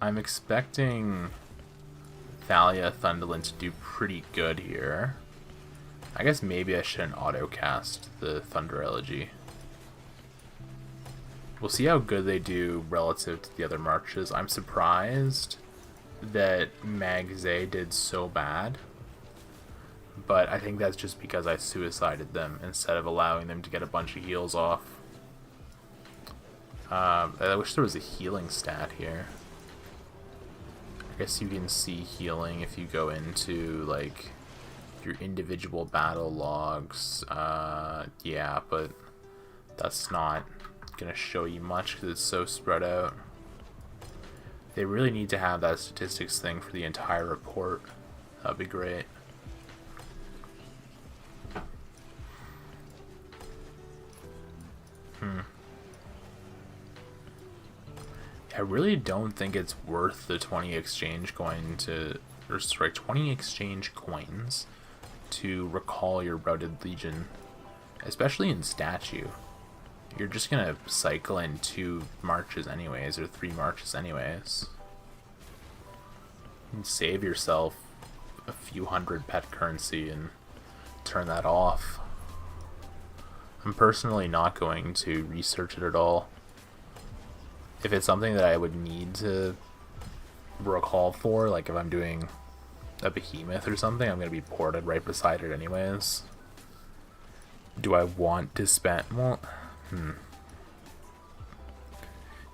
I'm expecting Thalia Thunderlin to do pretty good here. I guess maybe I shouldn't auto-cast the Thunder Elegy. We'll see how good they do relative to the other marches. I'm surprised that Mage did so bad, but I think that's just because I suicided them instead of allowing them to get a bunch of heals off. I wish there was a healing stat here. I guess you can see healing if you go into, like, your individual battle logs. Yeah, but that's not gonna show you much because it's so spread out. They really need to have that statistics thing for the entire report. That'd be great. I really don't think it's worth the 20 exchange coin to, or sorry, 20 exchange coins to recall your routed legion, especially in statue. You're just gonna cycle in 2 marches anyways, or 3 marches anyways. You can save yourself a few hundred pet currency and turn that off. I'm personally not going to research it at all. If it's something that I would need to recall for, like if I'm doing a behemoth or something, I'm going to be ported right beside it anyways. Do I want to spend... well,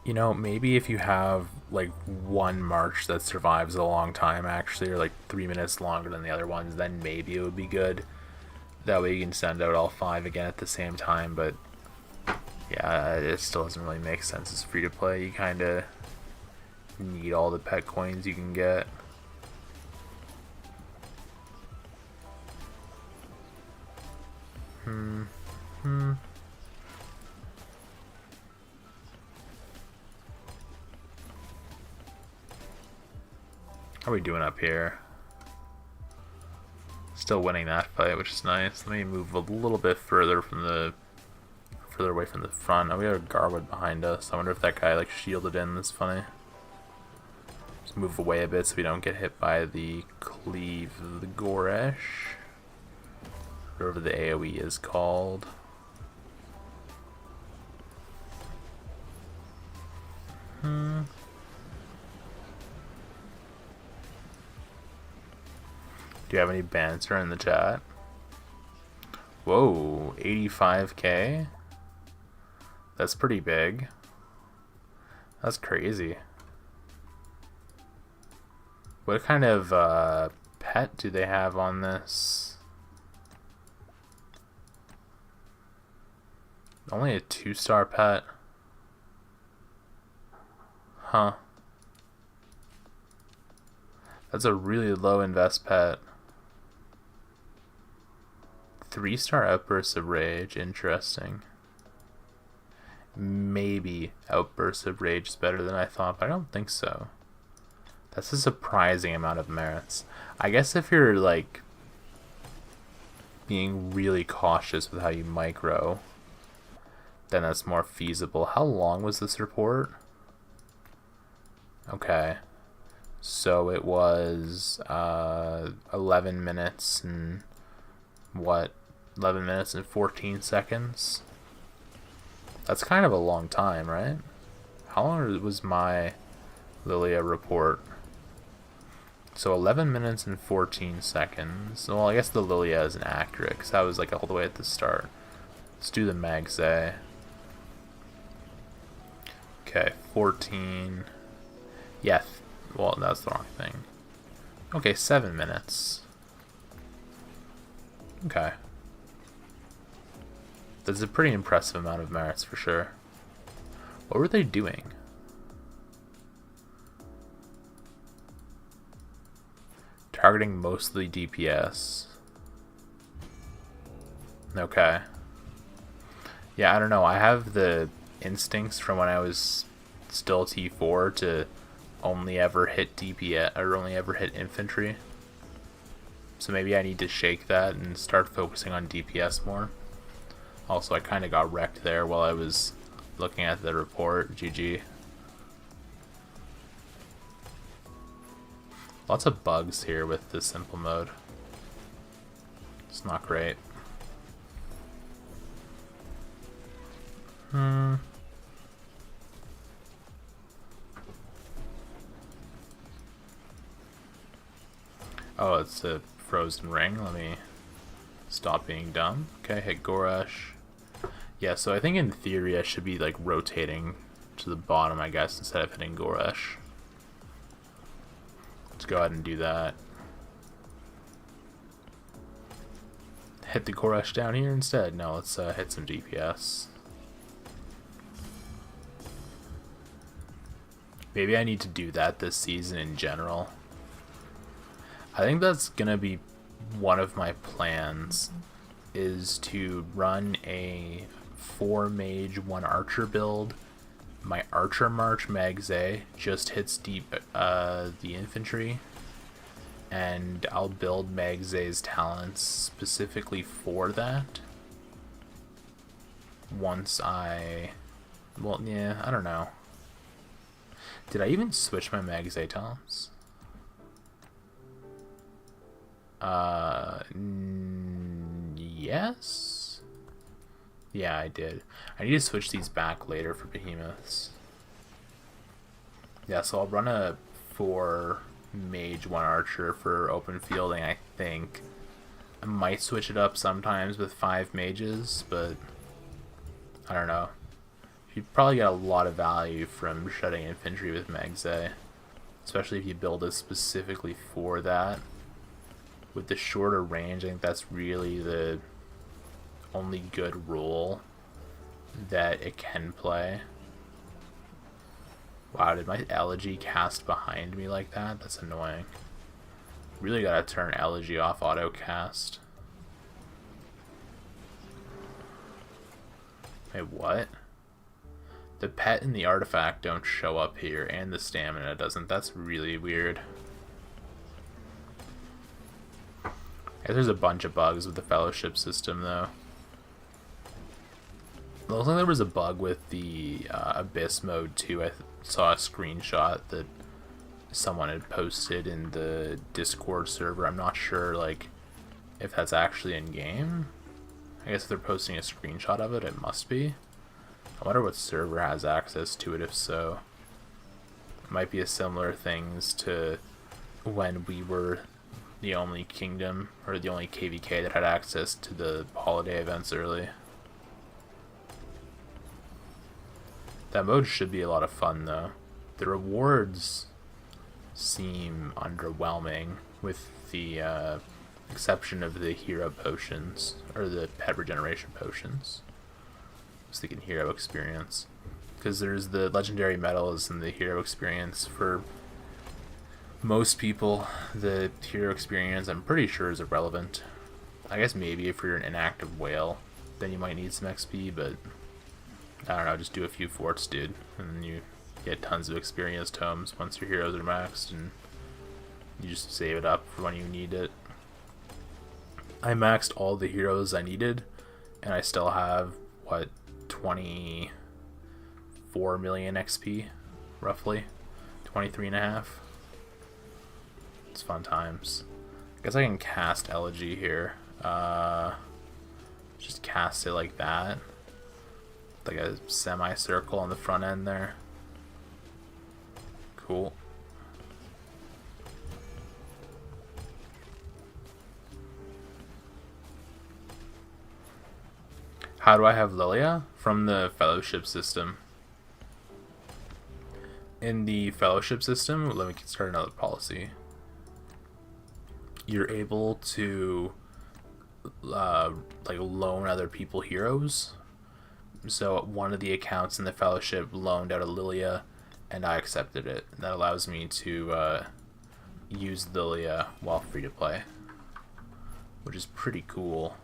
you know, maybe if you have like one march that survives a long time actually, or like 3 minutes longer than the other ones, then maybe it would be good. That way you can send out all 5 again at the same time, but yeah, it still doesn't really make sense as free to play. You kind of need all the pet coins you can get. How are we doing up here? Still winning that fight, which is nice. Let me move a little bit further away from the front. Oh, we have a Garwood behind us. I wonder if that guy like shielded in. That's funny. Just move away a bit so we don't get hit by the cleave of the Goresh, whatever the AoE is called. Do you have any banter in the chat? Whoa, 85k? That's pretty big. That's crazy. What kind of pet do they have on this? Only a 2-star pet? Huh. That's a really low invest pet. 3-star outbursts of rage. Interesting. Maybe outbursts of rage is better than I thought, but I don't think so. That's a surprising amount of merits. I guess if you're like being really cautious with how you micro, then that's more feasible. How long was this report? Okay. So it was 11 minutes and what? 11 minutes and 14 seconds? That's kind of a long time, right? How long was my Liliya report? So 11 minutes and 14 seconds. Well, I guess the Liliya isn't accurate because that was like all the way at the start. Let's do the Mage. Okay, 14. Yeah, well, that's the wrong thing. Okay, 7 minutes. Okay. That's a pretty impressive amount of merits for sure. What were they doing? Targeting mostly DPS. Okay. Yeah, I don't know. I have the instincts from when I was still T4 to only ever hit DPS or only ever hit infantry. So maybe I need to shake that and start focusing on DPS more. Also, I kind of got wrecked there while I was looking at the report. GG. Lots of bugs here with the simple mode. It's not great. Oh, it's a frozen ring. Let me stop being dumb. Okay, hit Goresh. Yeah, so I think in theory I should be like rotating to the bottom, I guess, instead of hitting Goresh. Let's go ahead and do that. Hit the Goresh down here instead. No, let's hit some DPS. Maybe I need to do that this season in general. I think that's gonna be one of my plans, is to run a 4 mage 1 archer build. My archer march Mage just hits the infantry, and I'll build Mage's talents specifically for that. Once I, well, yeah, I don't know. Did I even switch my Mage talents? Yes? Yeah, I did. I need to switch these back later for behemoths. Yeah, so I'll run a 4 mage 1 archer for open fielding, I think. I might switch it up sometimes with 5 mages, but I don't know. You probably get a lot of value from shutting infantry with Mage, especially if you build it specifically for that. With the shorter range, I think that's really the only good role that it can play. Wow, did my elegy cast behind me like that? That's annoying. Really gotta turn elegy off auto cast. Wait, what? The pet and the artifact don't show up here, and the stamina doesn't. That's really weird. There's a bunch of bugs with the fellowship system, though. It looks like there was a bug with the Abyss mode, too. I saw a screenshot that someone had posted in the Discord server. I'm not sure, like, if that's actually in-game. I guess if they're posting a screenshot of it, it must be. I wonder what server has access to it, if so. It might be a similar things to when we were the only kingdom, or the only KVK that had access to the holiday events early. That mode should be a lot of fun, though. The rewards seem underwhelming, with the exception of the hero potions, or the pet regeneration potions. I was thinking hero experience, because there's the legendary medals and the hero experience. For most people, the hero experience, I'm pretty sure, is irrelevant. I guess maybe if you're an inactive whale, then you might need some XP, but I don't know, just do a few forts, dude, and then you get tons of experience tomes once your heroes are maxed, and you just save it up for when you need it. I maxed all the heroes I needed, and I still have, what, 24 million XP, roughly? 23 and a half? It's fun times. I guess I can cast Elegy here. Just cast it like that. Like a semicircle on the front end there. Cool. How do I have Liliya? From the fellowship system. In the fellowship system, let me start another policy. You're able to like loan other people heroes. So one of the accounts in the fellowship loaned out a Liliya, and I accepted it. That allows me to use Liliya while free to play, which is pretty cool.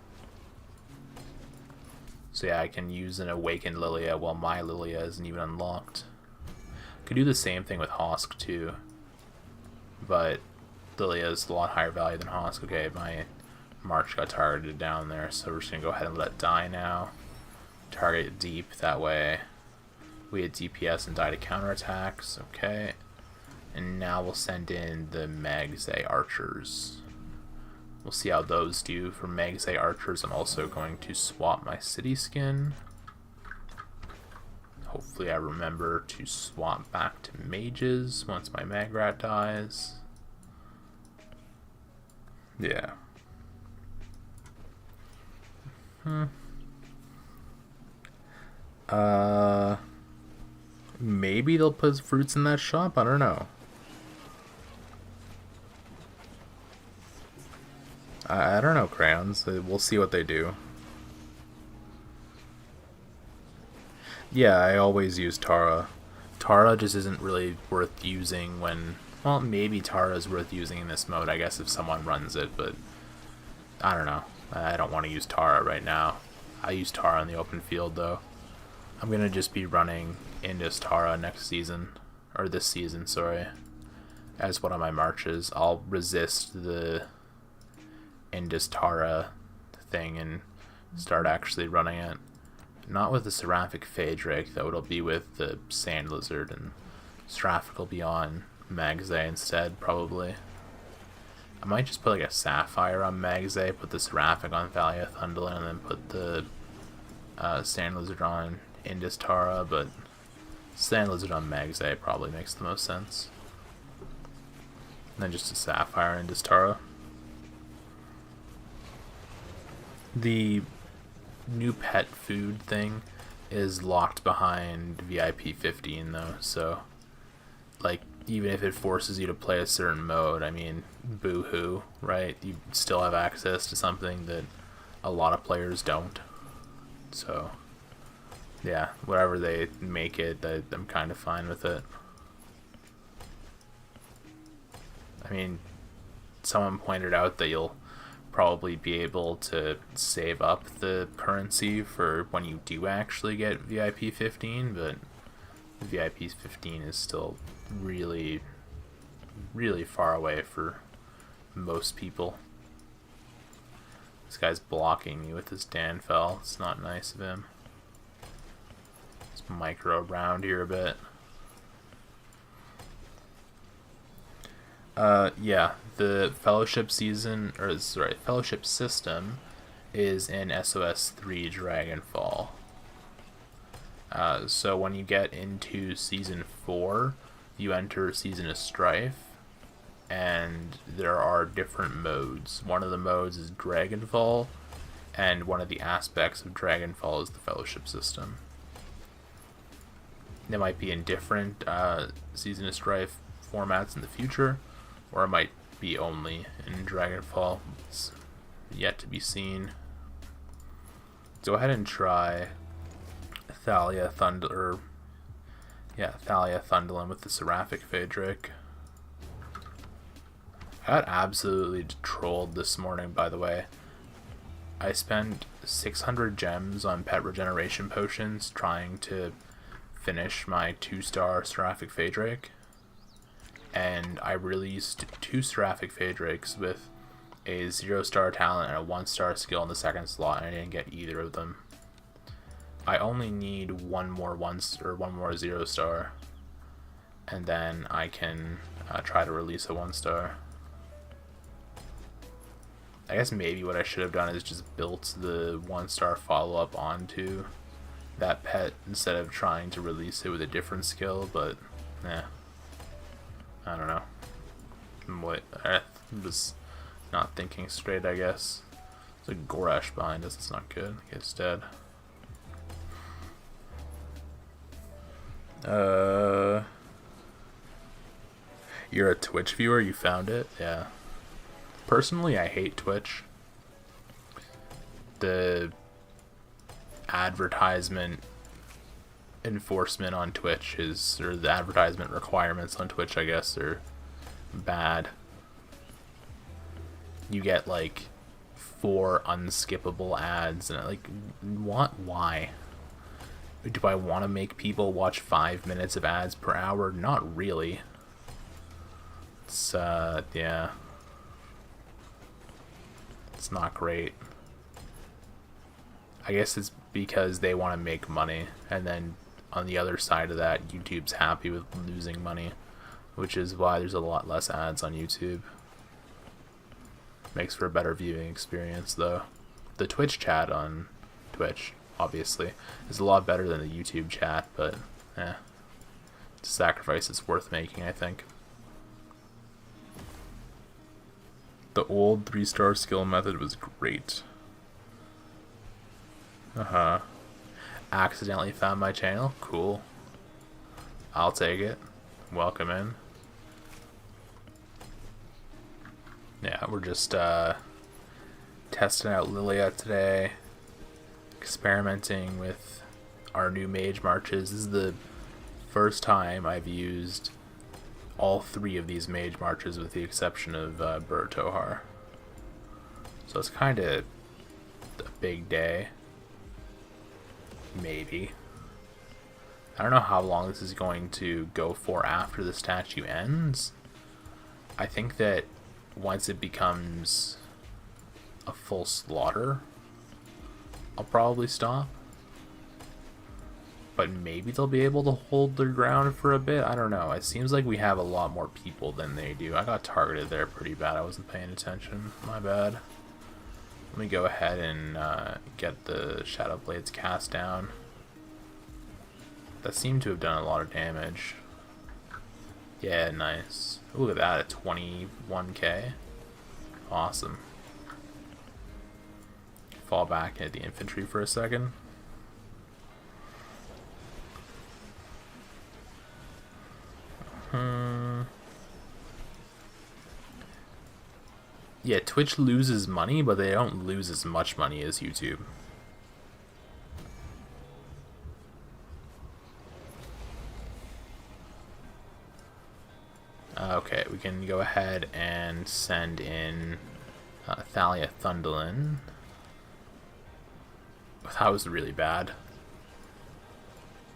So yeah, I can use an awakened Liliya while my Liliya isn't even unlocked. Could do the same thing with Hosk too, but Liliya is a lot higher value than Hosk. Okay, my March got targeted down there, so we're just gonna go ahead and let it die now. Target it deep, that way we had DPS and die to counterattacks. Okay, and now we'll send in the Mage archers. We'll see how those do. For Mage archers, I'm also going to swap my city skin. Hopefully I remember to swap back to mages once my Magrat dies. Yeah. Maybe they'll put fruits in that shop? I don't know. I don't know, Crayons. We'll see what they do. Yeah, I always use Tara. Tara just isn't really worth using when... Well, maybe Tara is worth using in this mode, I guess, if someone runs it, but... I don't know. I don't want to use Tara right now. I use Tara in the open field, though. I'm going to just be running Indus Tara next season. Or this season, sorry. As one of my marches. I'll resist the Indus Tara thing and start actually running it. Not with the Seraphic Phaedrake, though. It'll be with the Sand Lizard, and Seraphic will be on Mage instead, probably. I might just put like a Sapphire on Mage, put the Seraphic on Thalia Thunderland, and then put the Sand Lizard on Indus Tara, but Sand Lizard on Mage probably makes the most sense. And then just a Sapphire on Indus Tara. The new pet food thing is locked behind VIP 15 though, so like even if it forces you to play a certain mode, I mean, boo-hoo, right? You still have access to something that a lot of players don't. So yeah, whatever they make it, I'm kind of fine with it. I mean, someone pointed out that you'll probably be able to save up the currency for when you do actually get VIP 15, but VIP 15 is still really, really far away for most people. This guy's blocking me with his Danfell. It's not nice of him. Let's micro around here a bit. Yeah, the fellowship season, or sorry, fellowship system is in SOS 3 Dragonfall. So when you get into season 4, you enter Season of Strife, and there are different modes. One of the modes is Dragonfall, and one of the aspects of Dragonfall is the fellowship system. They might be in different Season of Strife formats in the future, or it might be only in Dragonfall. It's yet to be seen. Go ahead and try Thalia Thunderland with the Seraphic Phaedrake. I got absolutely trolled this morning, by the way. I spent 600 gems on pet regeneration potions trying to finish my 2-star Seraphic Phaedrake. And I released 2 Seraphic Phaedrakes with a 0-star talent and a 1-star skill in the second slot, and I didn't get either of them. I only need one more 0-star, and then I can try to release a 1-star. I guess maybe what I should have done is just built the 1-star follow-up onto that pet instead of trying to release it with a different skill, but I don't know. I was not thinking straight, I guess. There's a Gorash behind us, it's not good. It's dead. You're a Twitch viewer? You found it? Yeah. Personally, I hate Twitch. The advertisement enforcement on Twitch or the advertisement requirements on Twitch, I guess, are bad. You get like 4 unskippable ads, and like, what? Why? Do I want to make people watch 5 minutes of ads per hour? Not really. It's yeah. It's not great. I guess it's because they want to make money, and then on the other side of that, YouTube's happy with losing money, which is why there's a lot less ads on YouTube. Makes for a better viewing experience, though. The Twitch chat on Twitch, obviously, is a lot better than the YouTube chat, but it's a sacrifice it's worth making, I think. The old 3-star skill method was great. Accidentally found my channel? Cool. I'll take it. Welcome in. Yeah, we're just testing out Liliya today. Experimenting with our new Mage marches. This is the first time I've used all 3 of these Mage marches with the exception of Tohar. So it's kind of a big day. Maybe. I don't know how long this is going to go for after the statue ends. I think that once it becomes a full slaughter, I'll probably stop. But maybe they'll be able to hold their ground for a bit. I don't know. It seems like we have a lot more people than they do. I got targeted there pretty bad. I wasn't paying attention. My bad. Let me go ahead and get the Shadow Blades cast down. That seemed to have done a lot of damage. Yeah, nice. Look at that, at 21k. Awesome. Fall back at the infantry for a second. Yeah, Twitch loses money, but they don't lose as much money as YouTube. Okay, we can go ahead and send in Thalia Thundolin. That was really bad.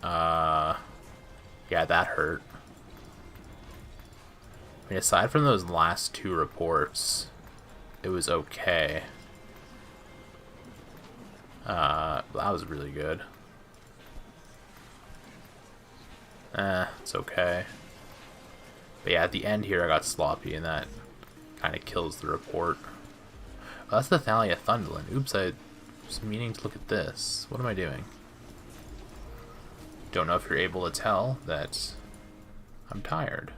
Yeah, that hurt. I mean, aside from those last 2 reports, it was okay. That was really good. It's okay. But yeah, at the end here I got sloppy, and that kind of kills the report. Oh, that's the Thalia Thundolin. Oops, I was meaning to look at this. What am I doing? Don't know if you're able to tell that I'm tired.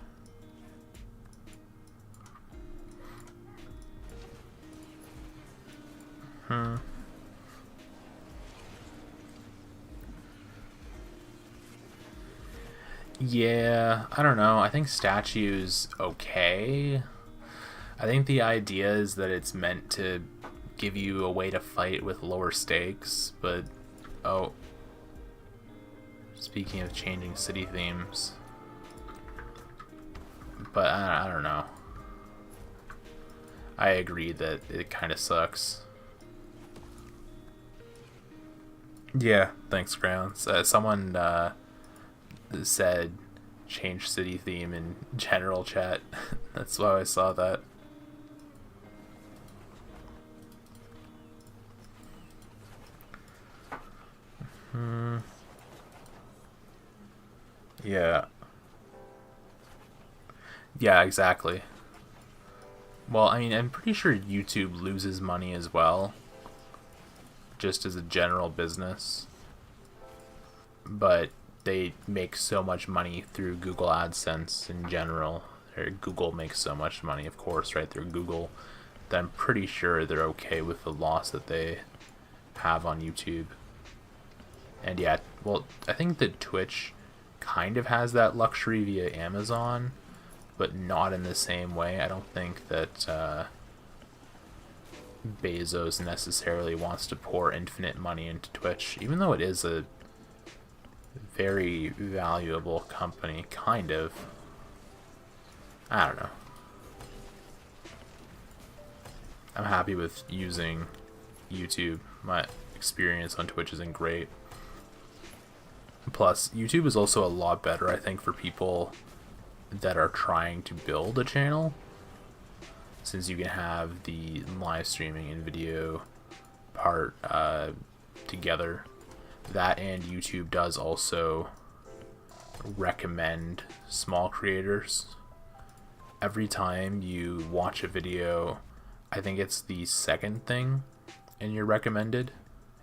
Yeah, I don't know. I think statue's okay. I think the idea is that it's meant to give you a way to fight with lower stakes, but oh, speaking of changing city themes, but I don't know. I agree that it kind of sucks. Yeah, thanks, Grounds. Someone said change city theme in general chat. That's why I saw that. Yeah. Yeah, exactly. Well, I mean, I'm pretty sure YouTube loses money as well, just as a general business. But they make so much money through Google AdSense in general. Or Google makes so much money, of course, right through Google, that I'm pretty sure they're okay with the loss that they have on YouTube. And yeah, well, I think that Twitch kind of has that luxury via Amazon, but not in the same way. I don't think that Bezos necessarily wants to pour infinite money into Twitch, even though it is a very valuable company, kind of. I don't know. I'm happy with using YouTube. My experience on Twitch isn't great. Plus, YouTube is also a lot better, I think, for people that are trying to build a channel, since you can have the live streaming and video part together. That, and YouTube does also recommend small creators. Every time you watch a video, I think it's the second thing in your recommended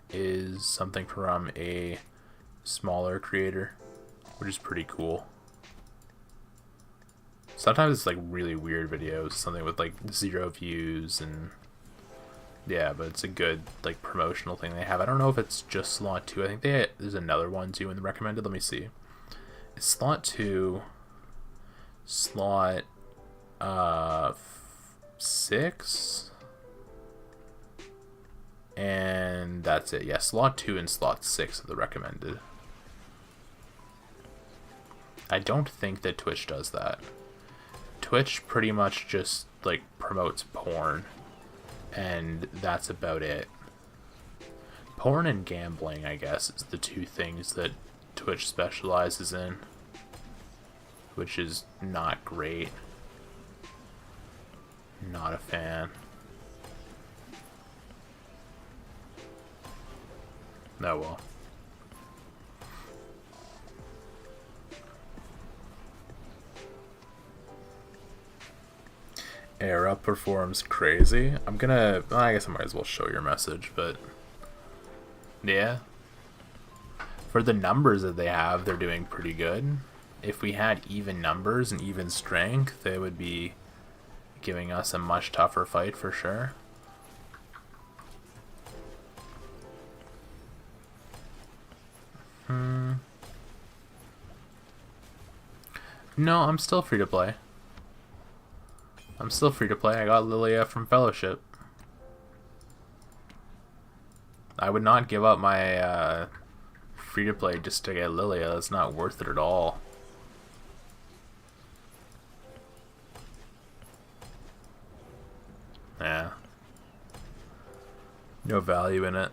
is something from a smaller creator, which is pretty cool. Sometimes it's like really weird videos, something with like 0 views, and yeah, but it's a good like promotional thing they have. I don't know if it's just slot 2. I think there's another one too in the recommended. Let me see. It's slot 2, slot 6, and that's it. Yeah, slot 2 and slot 6 are the recommended. I don't think that Twitch does that. Twitch pretty much just like promotes porn, and that's about it. Porn and gambling, I guess, is the two things that Twitch specializes in, which is not great. Not a fan. Oh well. Era performs crazy. I guess I might as well show your message, but yeah. For the numbers that they have, they're doing pretty good. If we had even numbers and even strength, they would be giving us a much tougher fight for sure. No, I'm still free to play. I got Liliya from Fellowship. I would not give up my free to play just to get Liliya. That's not worth it at all. Yeah. No value in it.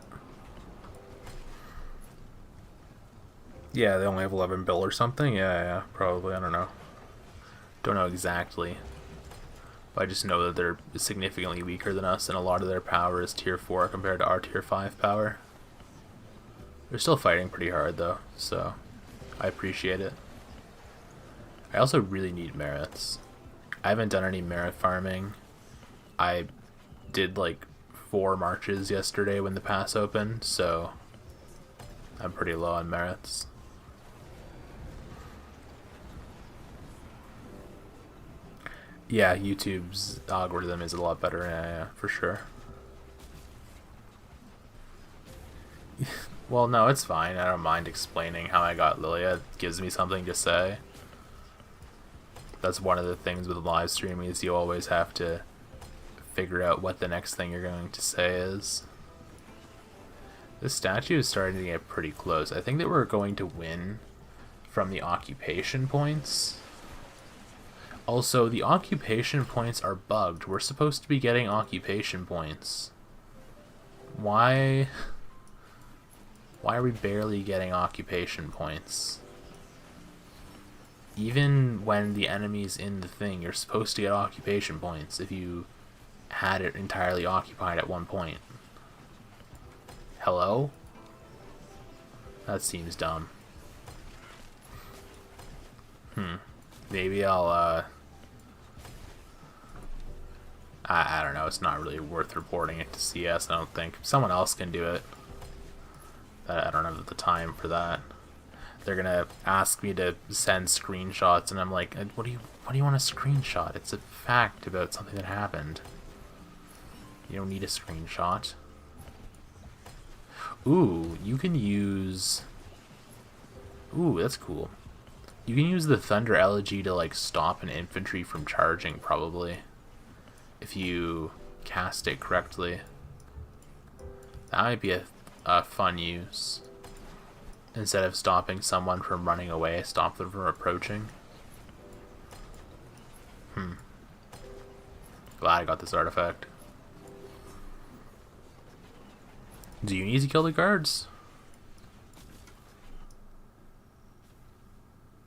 Yeah, they only have 11 bill or something? Yeah, probably. I don't know. Don't know exactly. But I just know that they're significantly weaker than us, and a lot of their power is tier 4 compared to our tier 5 power. They're still fighting pretty hard though, so I appreciate it. I also really need merits. I haven't done any merit farming. I did like 4 marches yesterday when the pass opened, so I'm pretty low on merits. Yeah, YouTube's algorithm is a lot better, yeah, for sure. Well, no, it's fine. I don't mind explaining how I got Liliya. It gives me something to say. That's one of the things with live streaming, is you always have to figure out what the next thing you're going to say is. This statue is starting to get pretty close. I think that we're going to win from the occupation points. Also, the occupation points are bugged. We're supposed to be getting occupation points. Why Why are we barely getting occupation points? Even when the enemy's in the thing, you're supposed to get occupation points if you had it entirely occupied at one point. Hello? That seems dumb. Maybe I'll, I don't know, it's not really worth reporting it to CS, I don't think. Someone else can do it. I don't have the time for that. They're gonna ask me to send screenshots, and I'm like, what do you want to screenshot? It's a fact about something that happened. You don't need a screenshot. Ooh, you can use... Ooh, that's cool. You can use the Thunder Elegy to, like, stop an infantry from charging, probably. If you cast it correctly. That might be a fun use. Instead of stopping someone from running away, stop them from approaching. Glad I got this artifact. Do you need to kill the guards?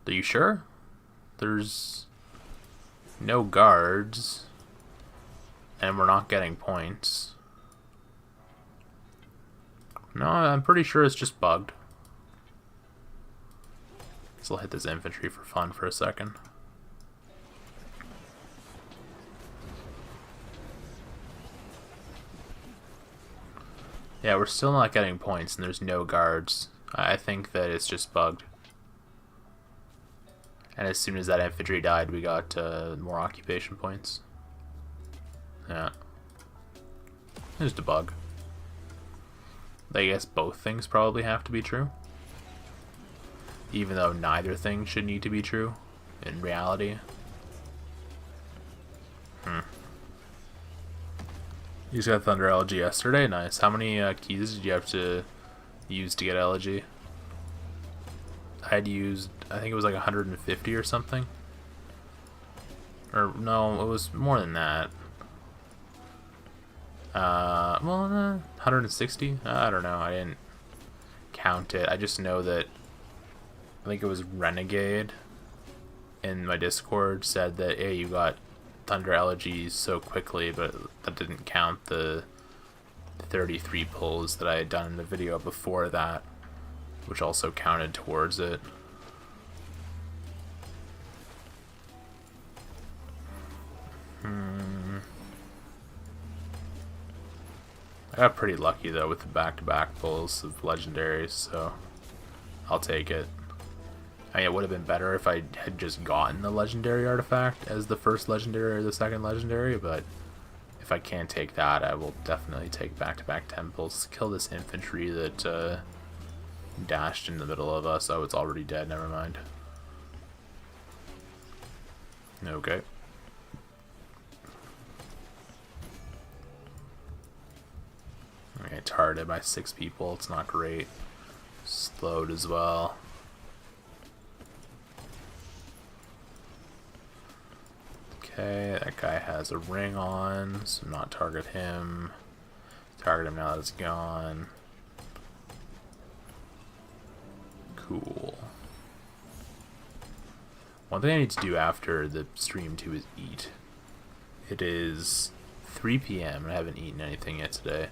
Are you sure? There's no guards. And we're not getting points. No, I'm pretty sure it's just bugged. So I'll hit this infantry for fun for a second. Yeah, we're still not getting points and there's no guards. I think that it's just bugged. And as soon as that infantry died, we got more occupation points. Yeah. Just a bug. I guess both things probably have to be true. Even though neither thing should need to be true in reality. You just got Thunder Elegy yesterday? Nice. How many keys did you have to use to get Elegy? I had used, I think it was like 150 or something. Or no, it was more than that. Well, 160? I don't know. I didn't count it. I just know that I think it was Renegade in my Discord said that, hey, you got Thunder Elegies so quickly, but that didn't count the 33 pulls that I had done in the video before that, which also counted towards it. I got pretty lucky though with the back-to-back pulls of legendaries, so I'll take it. I mean, it would have been better if I had just gotten the legendary artifact as the first legendary or the second legendary, but if I can't take that, I will definitely take back-to-back temples. Kill this infantry that dashed in the middle of us. Oh, it's already dead. Never mind. Okay. Okay, targeted by 6 people. It's not great. Slowed as well. Okay, that guy has a ring on, so not target him. Target him now that it's gone. Cool. One thing I need to do after the stream too is eat. It is 3 p.m. and I haven't eaten anything yet today,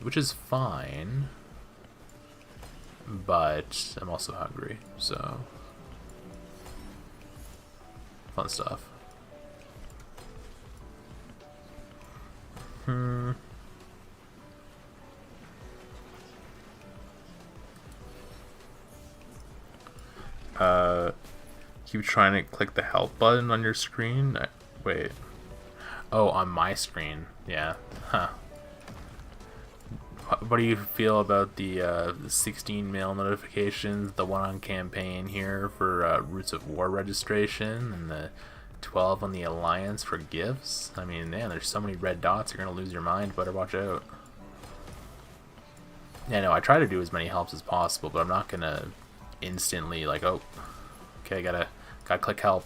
which is fine, but I'm also hungry, so fun stuff. Keep trying to click the help button on your screen. Wait. Oh, on my screen. Yeah. Huh. What do you feel about the 16 mail notifications, the one on campaign here for Roots of War registration, and the 12 on the Alliance for gifts? I mean, man, there's so many red dots, you're gonna lose your mind. Better watch out. Yeah, no, I try to do as many helps as possible, but I'm not gonna instantly, like, oh, okay, gotta click help.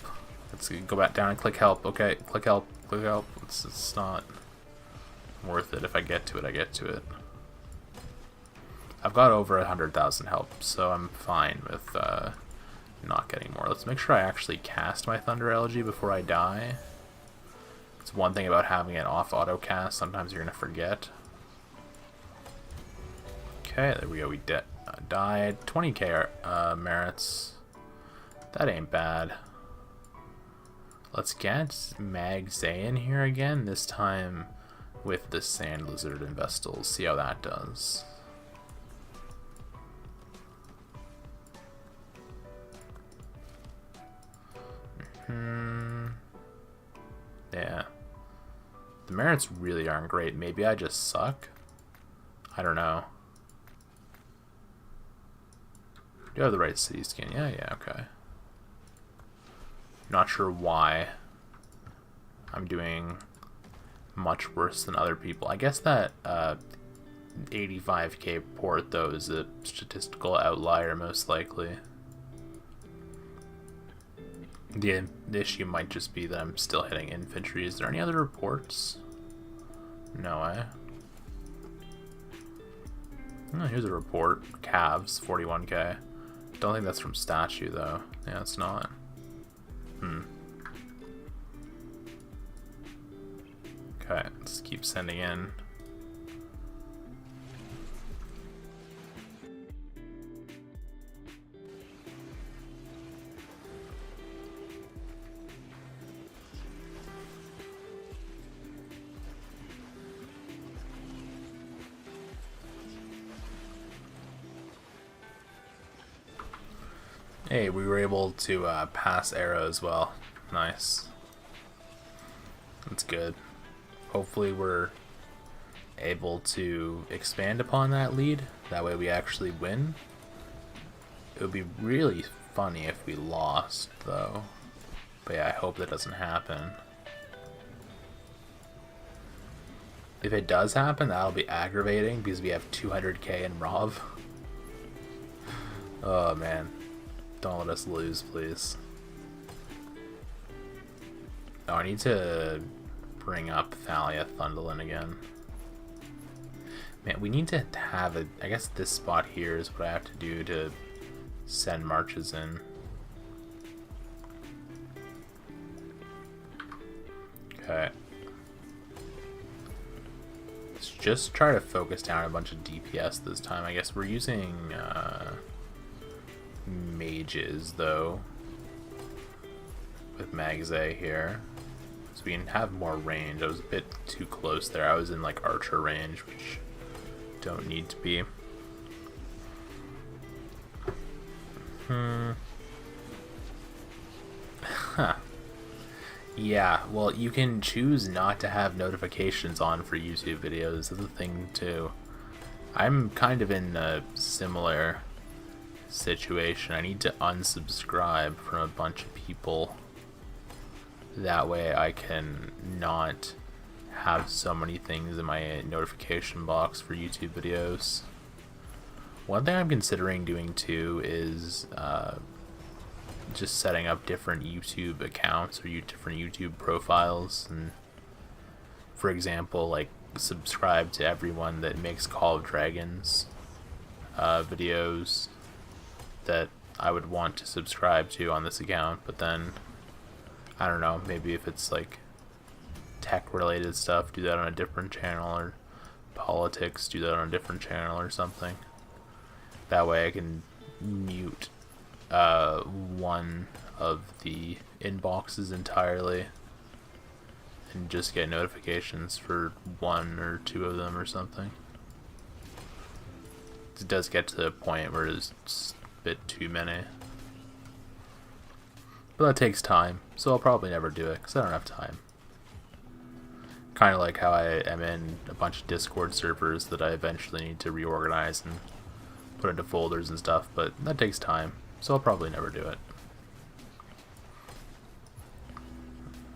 Let's go back down and click help. Okay, click help, click help. It's not worth it. If I get to it, I get to it. I've got over 100,000 help, so I'm fine with not getting more. Let's make sure I actually cast my Thunder Elegy before I die. It's one thing about having it off auto cast, sometimes you're gonna forget. Okay, there we go, we died. 20k merits. That ain't bad. Let's get Mage in here again, this time with the Sand Lizard and Vestals. See how that does. Yeah. The merits really aren't great. Maybe I just suck? I don't know. Do I have the right city skin? Yeah, okay. Not sure why I'm doing much worse than other people. I guess that 85k port, though, is a statistical outlier, most likely. The issue might just be that I'm still hitting infantry. Is there any other reports? No, Oh, here's a report. Calves, 41k. Don't think that's from statue, though. Yeah, it's not. Okay, let's keep sending in. Hey, we were able to pass arrow as well. Nice. That's good. Hopefully we're able to expand upon that lead. That way we actually win. It would be really funny if we lost, though. But yeah, I hope that doesn't happen. If it does happen, that'll be aggravating because we have 200k in Rov. Oh man. Don't let us lose, please. Oh, I need to bring up Thalia Thunderlin again. Man, we need to have it. I guess this spot here is what I have to do to send marches in. Okay. Let's just try to focus down a bunch of DPS this time. I guess we're using mages, though, with Mage here. So we can have more range. I was a bit too close there. I was in like archer range, which don't need to be. Huh. Yeah, well, you can choose not to have notifications on for YouTube videos. That's the thing, too. I'm kind of in a similar situation. I need to unsubscribe from a bunch of people. That way I can not have so many things in my notification box for YouTube videos. One thing I'm considering doing too is just setting up different YouTube accounts or different YouTube profiles, and for example, like subscribe to everyone that makes Call of Dragons videos that I would want to subscribe to on this account, but then I don't know, maybe if it's like tech related stuff, do that on a different channel, or politics, do that on a different channel or something. That way I can mute one of the inboxes entirely and just get notifications for one or two of them or something. It does get to the point where it's just a bit too many. But that takes time, so I'll probably never do it because I don't have time. Kind of like how I am in a bunch of Discord servers that I eventually need to reorganize and put into folders and stuff, but that takes time, so I'll probably never do it.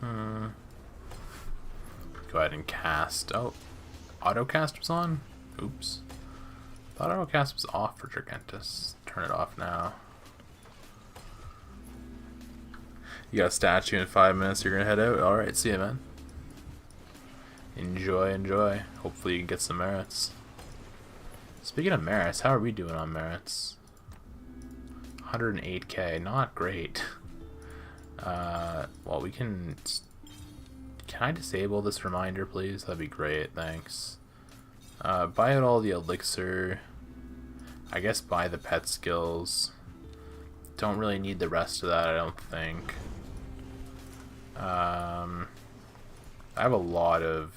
Go ahead and cast. Oh, autocast was on? Oops. Thought autocast was off for Gigantus. Turn it off now. You got a statue in 5 minutes, you're gonna head out? Alright, see ya, man. Enjoy, enjoy. Hopefully you can get some merits. Speaking of merits, how are we doing on merits? 108k, not great. Well, we can... Can I disable this reminder, please? That'd be great, thanks. Buy out all the elixir. I guess buy the pet skills. Don't really need the rest of that, I don't think. I have a lot of...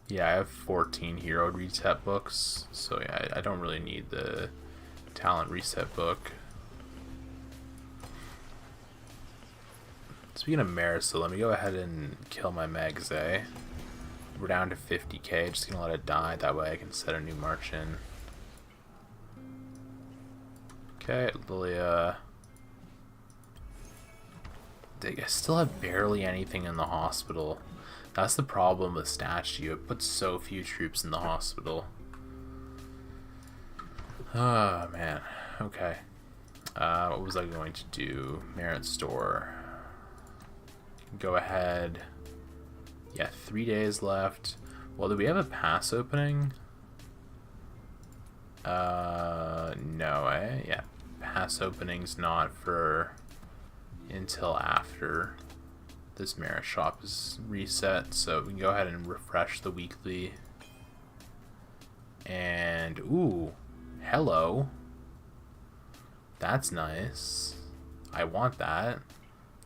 Yeah, I have 14 hero reset books, so yeah, I don't really need the talent reset book. Speaking of merits, so let me go ahead and kill my Mage. We're down to 50k, just gonna let it die, that way I can set a new march in. Okay, Liliya. I still have barely anything in the hospital. That's the problem with statue, it puts so few troops in the hospital. Oh man, okay. What was I going to do? Merit store. Go ahead. Yeah, 3 days left. Well, do we have a pass opening? No, yeah. Pass opening's not for until after this merit shop is reset, so we can go ahead and refresh the weekly. And ooh, hello. That's nice. I want that.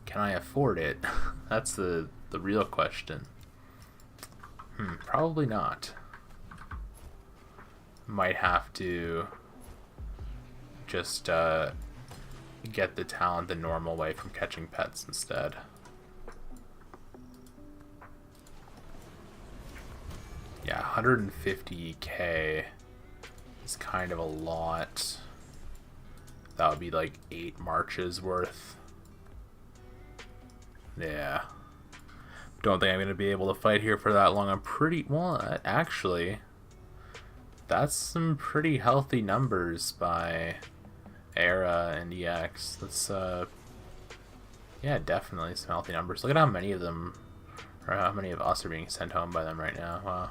Can I afford it? That's the real question. Probably not. Might have to just get the talent the normal way from catching pets instead. Yeah, 150k is kind of a lot. That would be like 8 marches worth. Yeah. Don't think I'm going to be able to fight here for that long. I'm pretty... Well, actually, that's some pretty healthy numbers by Era and EX. That's, yeah, definitely some healthy numbers. Look at how many of them, or how many of us are being sent home by them right now. Wow.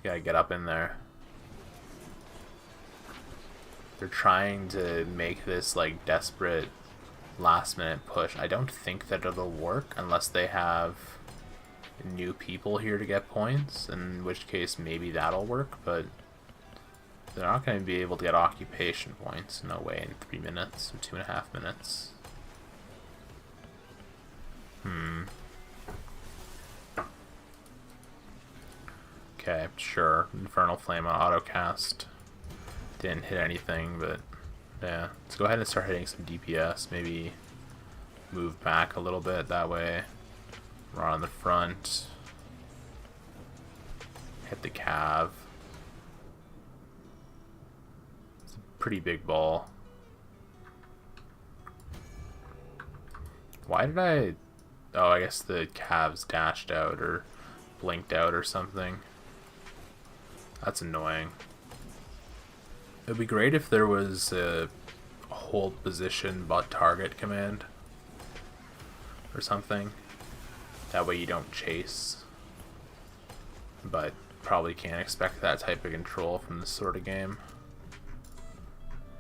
Gotta get up in there. They're trying to make this, like, desperate last minute push. I don't think that it'll work unless they have new people here to get points, in which case maybe that'll work, but they're not going to be able to get occupation points, no way, in 3 minutes or 2.5 minutes. Okay, sure. Infernal Flame on autocast. Didn't hit anything, but yeah. Let's go ahead and start hitting some DPS. Maybe move back a little bit, that way we're on the front. Hit the cav. It's a pretty big ball. Why did I... Oh, I guess the calves dashed out or blinked out or something. That's annoying. It would be great if there was a hold position but target command or something. That way you don't chase. But probably can't expect that type of control from this sort of game.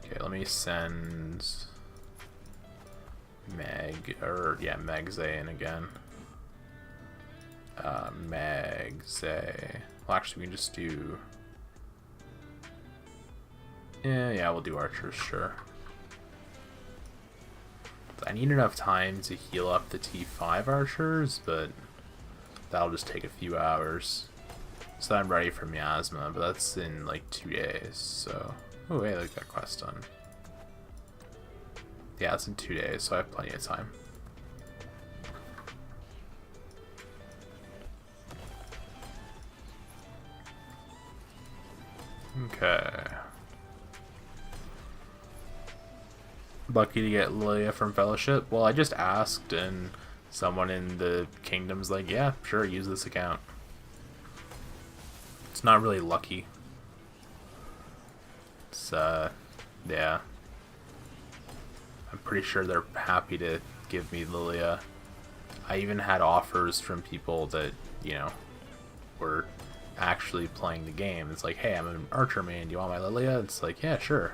Okay, let me send Mage in again. Mage. Well, actually, we can just do... Yeah, we'll do archers, sure. I need enough time to heal up the T5 archers, but that'll just take a few hours. So I'm ready for Miasma, but that's in like 2 days, so... Oh, hey, look, that quest done. Yeah, it's in 2 days, so I have plenty of time. Okay. Lucky to get Liliya from Fellowship. Well, I just asked, and someone in the kingdom's like, yeah, sure, use this account. It's not really lucky. It's, yeah. I'm pretty sure they're happy to give me Liliya. I even had offers from people that, you know, were actually playing the game. It's like, hey, I'm an archer main, do you want my Liliya? It's like, yeah, sure.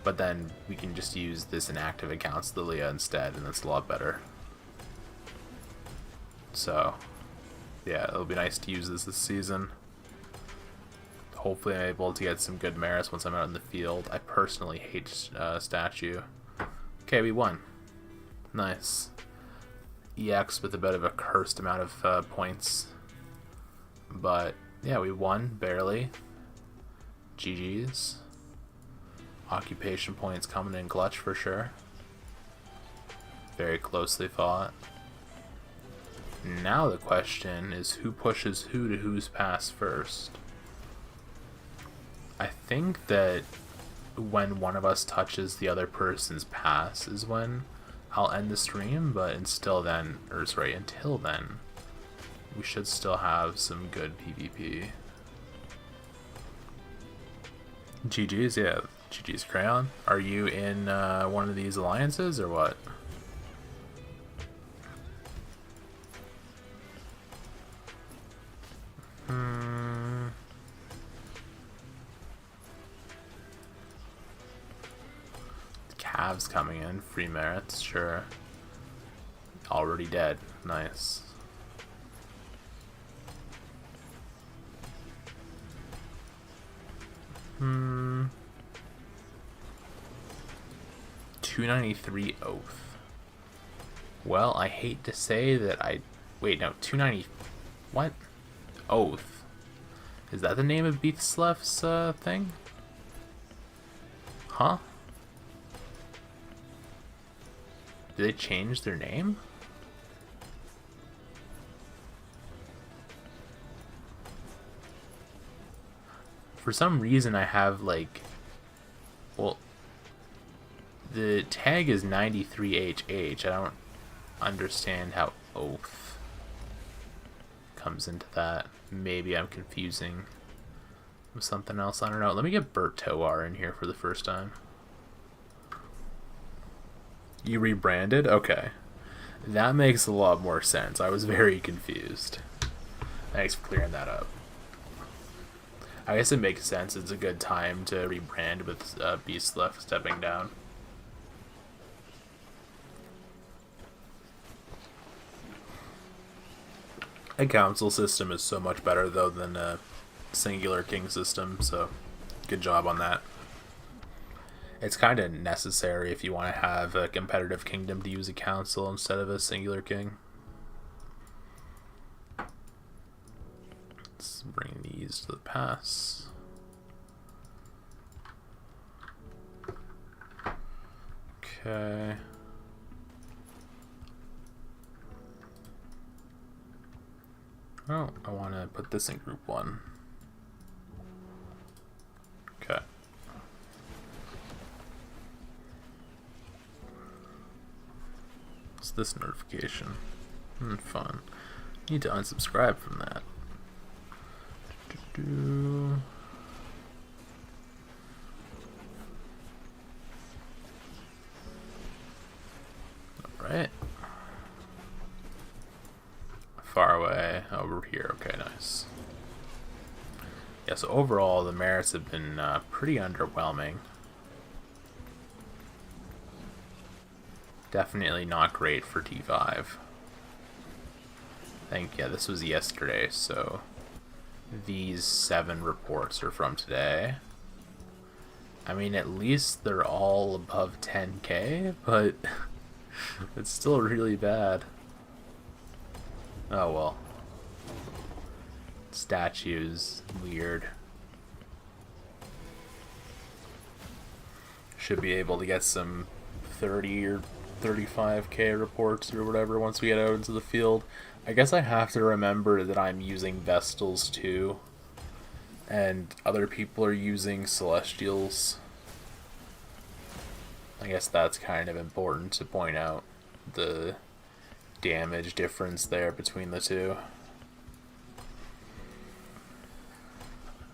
But then we can just use this inactive account's Liliya instead, and that's a lot better. So, yeah, it'll be nice to use this season. Hopefully I'm able to get some good merits once I'm out in the field. I personally hate statue. Okay, we won. Nice. EX with a bit of a cursed amount of points. But, yeah, we won, barely. GG's. Occupation points coming in clutch for sure. Very closely fought. Now the question is who pushes who to whose pass first. I think that when one of us touches the other person's pass is when I'll end the stream, but until then, we should still have some good PvP. GG's, yeah. GG's Crayon. Are you in one of these alliances or what? Cavs coming in. Free merits, sure. Already dead. Nice. Hmm. 293 Oath. Well, I hate to say that wait, no, 290... What? Oath. Is that the name of Beatslef's thing? Huh? Did they change their name? For some reason I have like... Well... The tag is 93HH. I don't understand how Oath comes into that. Maybe I'm confusing with something else. I don't know. Let me get Bert Toar in here for the first time. You rebranded? Okay. That makes a lot more sense. I was very confused. Thanks for clearing that up. I guess it makes sense. It's a good time to rebrand with Beastlef stepping down. A council system is so much better though than a singular king system, so good job on that. It's kind of necessary if you want to have a competitive kingdom to use a council instead of a singular king. Let's bring these to the pass. Okay. Oh, I want to put this in group 1. Okay. What's this notification? Fun. Need to unsubscribe from that. Alright. Far away, over here. Okay, nice. Yeah, so overall, the merits have been pretty underwhelming. Definitely not great for T5. I think, yeah, this was yesterday, so these 7 reports are from today. I mean, at least they're all above 10k, but it's still really bad. Oh well. Statues, weird. Should be able to get some 30 or 35k reports or whatever once we get out into the field. I guess I have to remember that I'm using Vestals too, and other people are using Celestials. I guess that's kind of important to point out, the damage difference there between the two.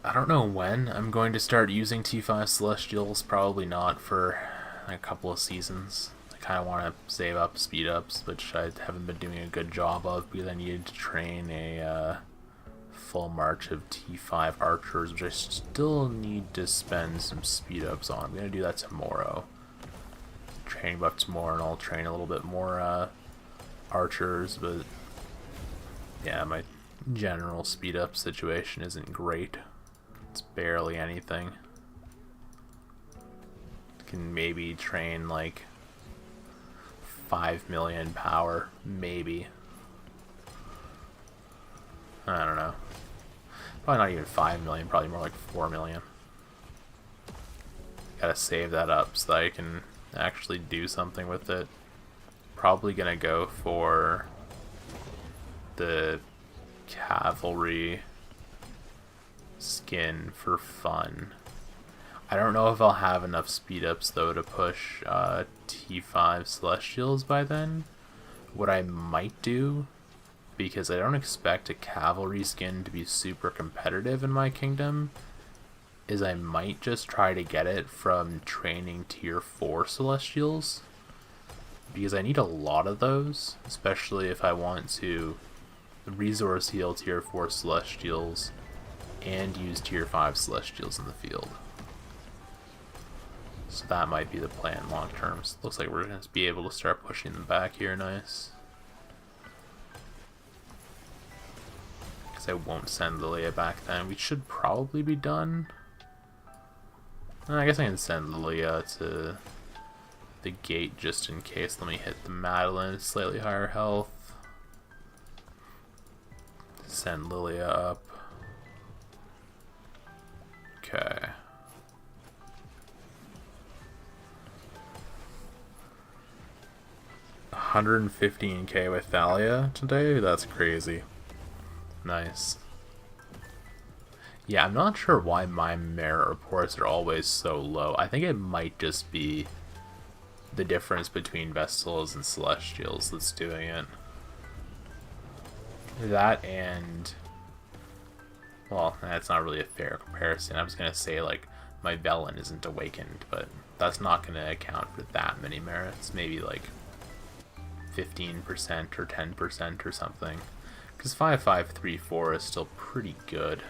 I don't know when I'm going to start using T5 Celestials, probably not for a couple of seasons. I kind of want to save up speed ups, which I haven't been doing a good job of because I needed to train a full march of T5 archers, which I still need to spend some speed ups on. I'm going to do that tomorrow. Training buff tomorrow, and I'll train a little bit more archers, but yeah, my general speed up situation isn't great. It's barely anything. Can maybe train like 5 million power, maybe. I don't know. Probably not even 5 million, probably more like 4 million. Gotta save that up so that I can actually do something with it. Probably gonna go for the cavalry skin for fun. I don't know if I'll have enough speed ups though to push T5 Celestials by then. What I might do, because I don't expect a cavalry skin to be super competitive in my kingdom, is I might just try to get it from training tier 4 Celestials, because I need a lot of those, especially if I want to resource heal tier 4 Celestials and use tier 5 Celestials in the field. So that might be the plan long term. So looks like we're going to be able to start pushing them back here, nice. Because I won't send Liliya back then. We should probably be done. I guess I can send Liliya to the gate just in case. Let me hit the Madeline, slightly higher health. Send Liliya up. Okay. 115k with Thalia today? That's crazy. Nice. Yeah, I'm not sure why my merit reports are always so low. I think it might just be the difference between Vestals and Celestials that's doing it. That and... well, that's not really a fair comparison. I was going to say, like, my Velen isn't awakened, but that's not going to account for that many merits. Maybe, like, 15% or 10% or something. Because 5534 is still pretty good.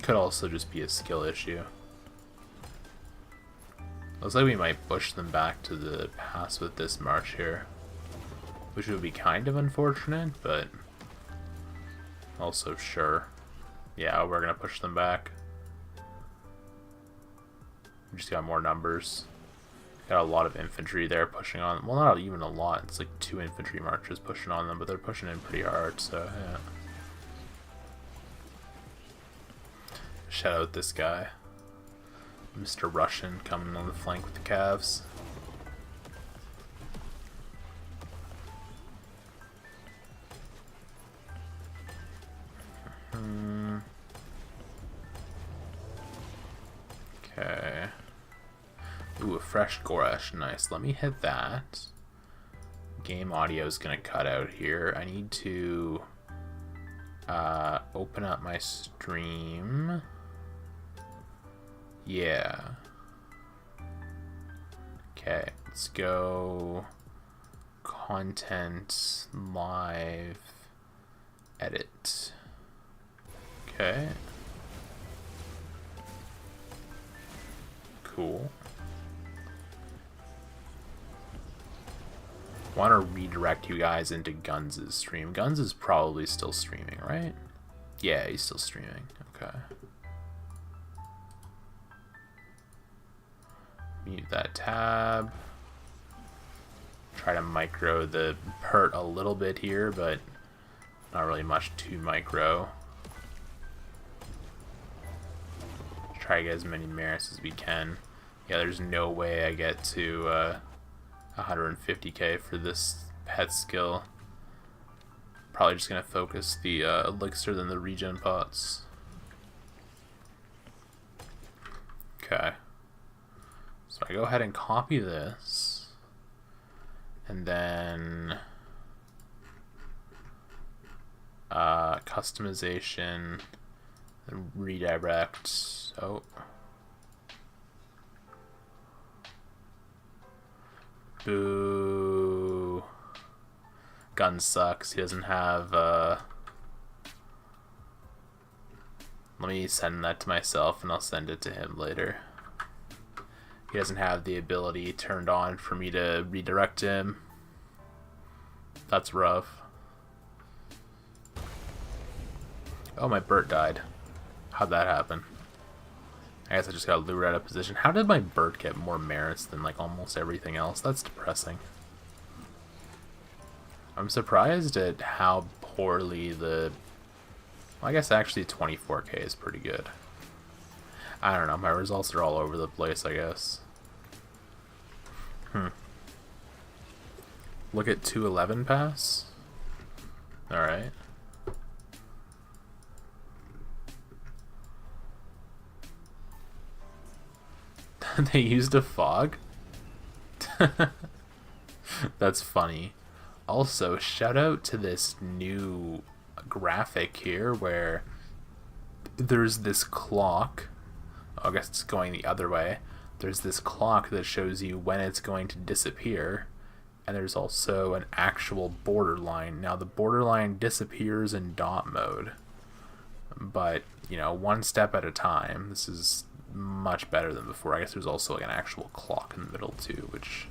Could also just be a skill issue. Looks like we might push them back to the pass with this march here, which would be kind of unfortunate, but also sure. Yeah, we're gonna push them back. We just got more numbers. Got a lot of infantry there pushing on. Well, not even a lot. It's like 2 infantry marches pushing on them, but they're pushing in pretty hard, so yeah. Shout out this guy, Mr. Russian, coming on the flank with the calves. Okay. Ooh, a fresh Goresh, nice. Let me hit that. Game audio is gonna cut out here. I need to open up my stream. Yeah. Okay, let's go content, live, edit. Okay. Cool. Want to redirect you guys into Guns' stream. Guns is probably still streaming, right? Yeah, he's still streaming. Okay. Mute that tab. Try to micro the pert a little bit here, but not really much to micro. Try to get as many merits as we can. Yeah, there's no way I get to 150k for this pet skill. Probably just gonna focus the elixir than the regen pots. Okay. So I go ahead and copy this, and then customization, and redirect. Oh. Boo. gun sucks. He doesn't have, let me send that to myself and I'll send it to him later. He doesn't have the ability turned on for me to redirect him. That's rough. Oh, my Burt died. How'd that happen? I guess I just got lured out of position. How did my Burt get more merits than like almost everything else? That's depressing. I'm surprised at how poorly the... Well, I guess actually 24k is pretty good. I don't know, my results are all over the place, I guess. Look at 211 pass. Alright. They used a fog? That's funny. Also, shout out to this new graphic here where there's this clock. I guess it's going the other way. There's this clock that shows you when it's going to disappear, and there's also an actual borderline. Now the borderline disappears in dot mode, but you know, one step at a time. This is much better than before. I guess there's also like an actual clock in the middle too, which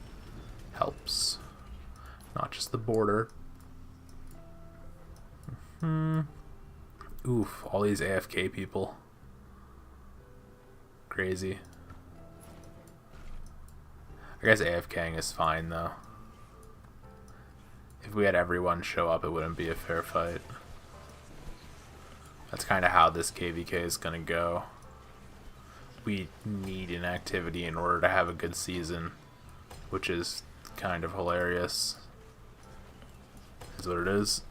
helps. Not just the border. Oof, all these AFK people. Crazy. I guess AFKing is fine though. If we had everyone show up, it wouldn't be a fair fight. That's kind of how this KVK is gonna go. We need an activity in order to have a good season, which is kind of hilarious. Is what it is.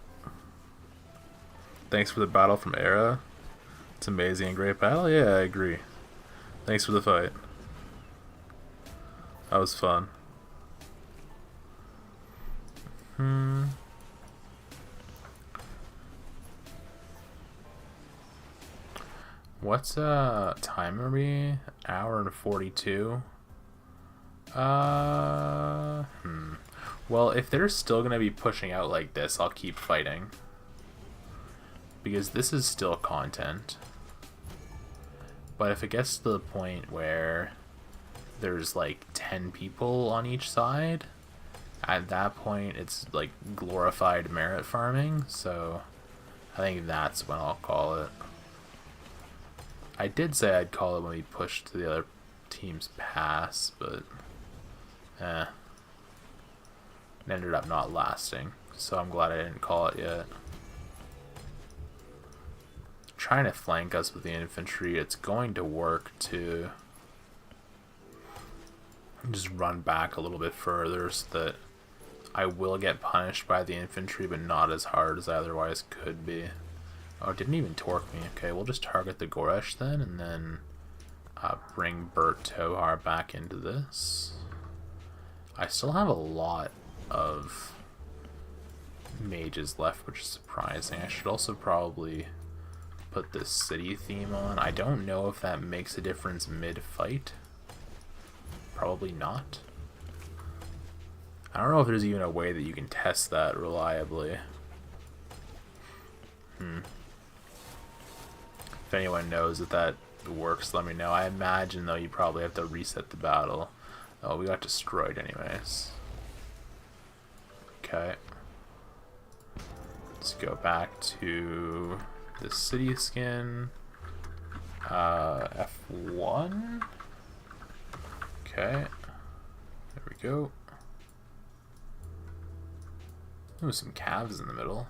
Thanks for the battle from Era. It's amazing and great battle. Yeah, I agree. Thanks for the fight. That was fun. What's time are we? Hour and 42. Well, if they're still gonna be pushing out like this, I'll keep fighting. Because this is still content. But if it gets to the point where there's like 10 people on each side, at that point it's like glorified merit farming, so I think that's when I'll call it. I did say I'd call it when we pushed to the other team's pass, but it ended up not lasting, so I'm glad I didn't call it yet. Trying to flank us with the infantry, it's going to work to just run back a little bit further so that I will get punished by the infantry, but not as hard as I otherwise could be. Oh, it didn't even torque me. Okay, we'll just target the Goresh then, and then bring Burt Tohar back into this. I still have a lot of mages left, which is surprising. I should also probably put this city theme on. I don't know if that makes a difference mid-fight. Probably not. I don't know if there's even a way that you can test that reliably. If anyone knows if that works, let me know. I imagine, though, you probably have to reset the battle. Oh, we got destroyed anyways. Okay. Let's go back to the city skin. F1. Okay. There we go. Ooh, some calves in the middle.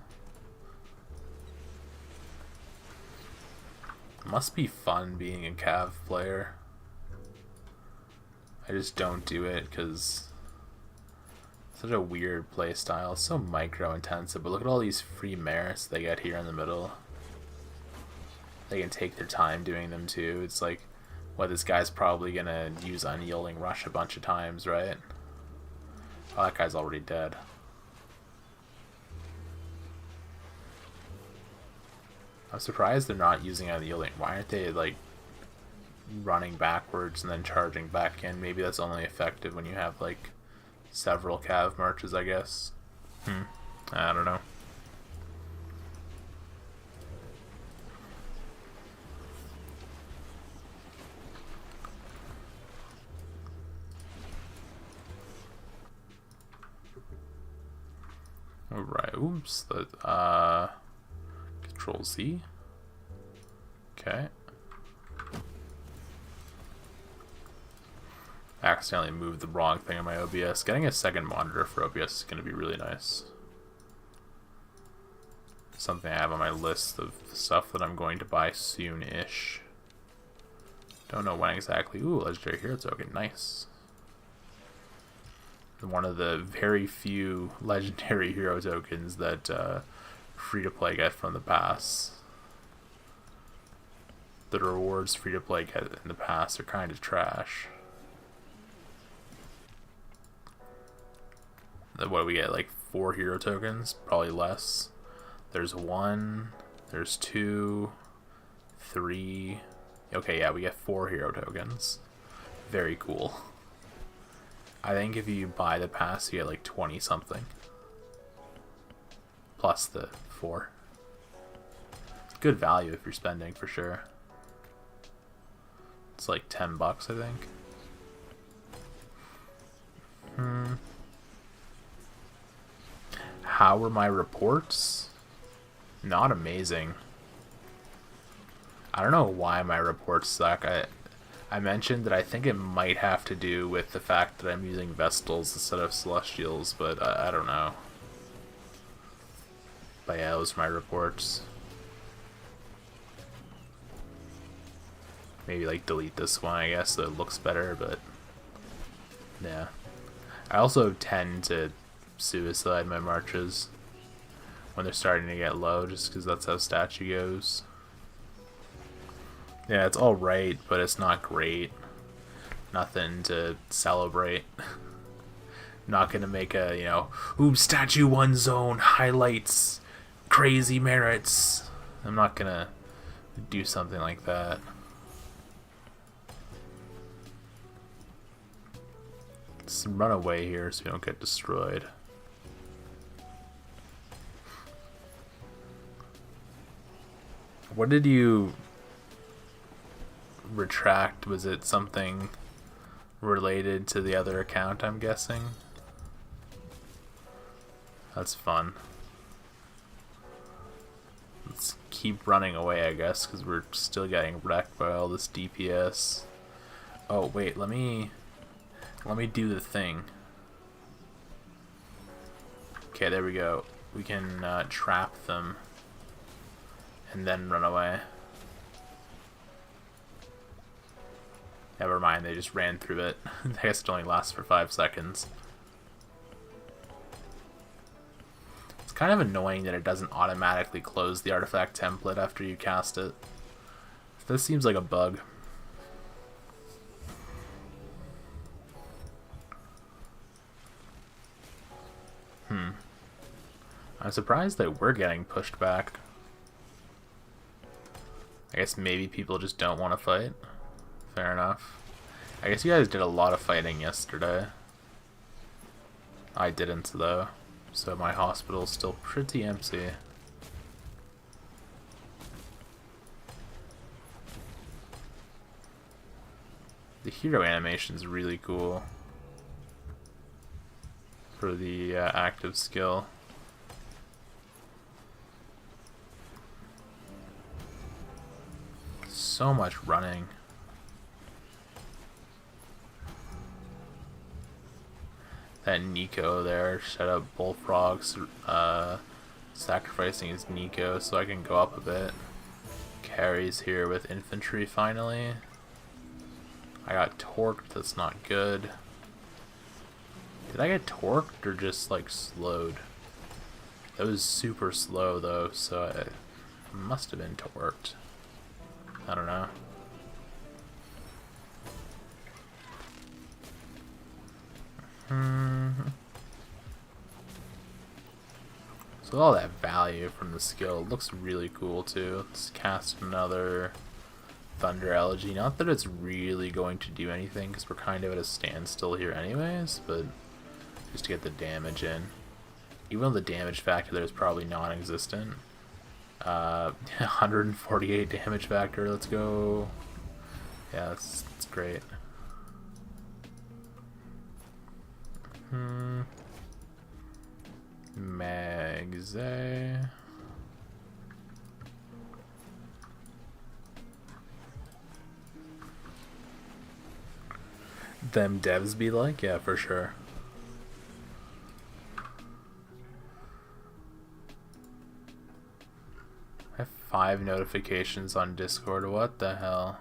Must be fun being a cav player. I just don't do it because it's such a weird play style. It's so micro intensive, but look at all these free merits they get here in the middle. They can take their time doing them too. It's like, well, this guy's probably gonna use Unyielding Rush a bunch of times, right? Oh, that guy's already dead. I'm surprised they're not using Unyielding. Why aren't they like running backwards and then charging back in? Maybe that's only effective when you have like several cav marches, I guess. I don't know. Alright, oops. Control Z. Okay. Accidentally moved the wrong thing on my OBS. Getting a second monitor for OBS is going to be really nice. Something I have on my list of stuff that I'm going to buy soon-ish. Don't know when exactly. Ooh, Legendary Hero Token. Nice. One of the very few Legendary Hero Tokens that free-to-play get from the pass. The rewards free-to-play get in the past are kind of trash. What do we get? Like 4 hero tokens? Probably less. There's 1. There's 2. 3. Okay, yeah, we get 4 hero tokens. Very cool. I think if you buy the pass, you get like 20 something. Plus the 4. Good value if you're spending for sure. It's like $10, I think. How were my reports? Not amazing. I don't know why my reports suck. I mentioned that I think it might have to do with the fact that I'm using Vestals instead of Celestials, but I don't know. But yeah, those are my reports. Maybe like delete this one, I guess, so it looks better, but yeah. I also tend to suicide my marches when they're starting to get low, just because that's how statue goes. Yeah, it's alright, but it's not great. Nothing to celebrate. Not gonna make a, you know, ooh, statue 1 zone highlights crazy merits. I'm not gonna do something like that. Let's run away here so we don't get destroyed. What did you retract? Was it something related to the other account, I'm guessing? That's fun. Let's keep running away, I guess, because we're still getting wrecked by all this DPS. Oh, wait, let me do the thing. Okay, there we go. We can trap them and then run away. Never mind, they just ran through it. I guess it only lasts for 5 seconds. It's kind of annoying that it doesn't automatically close the artifact template after you cast it. This seems like a bug. I'm surprised that we're getting pushed back. I guess maybe people just don't want to fight. Fair enough. I guess you guys did a lot of fighting yesterday. I didn't though, so my hospital's still pretty empty. The hero animation's really cool for the active skill. So much running. That Nico there, shut up Bullfrog's sacrificing his Nico so I can go up a bit. Carries here with infantry finally. I got torqued, that's not good. Did I get torqued or just like slowed? That was super slow though, so I must have been torqued. I don't know. So all that value from the skill looks really cool too. Let's cast another Thunder Elegy. Not that it's really going to do anything because we're kind of at a standstill here anyways, but just to get the damage in. Even though the damage factor there is probably non-existent. 148 damage factor, let's go. Yeah, that's great. Mage. Them devs be like, yeah, for sure. I have 5 notifications on Discord. What the hell?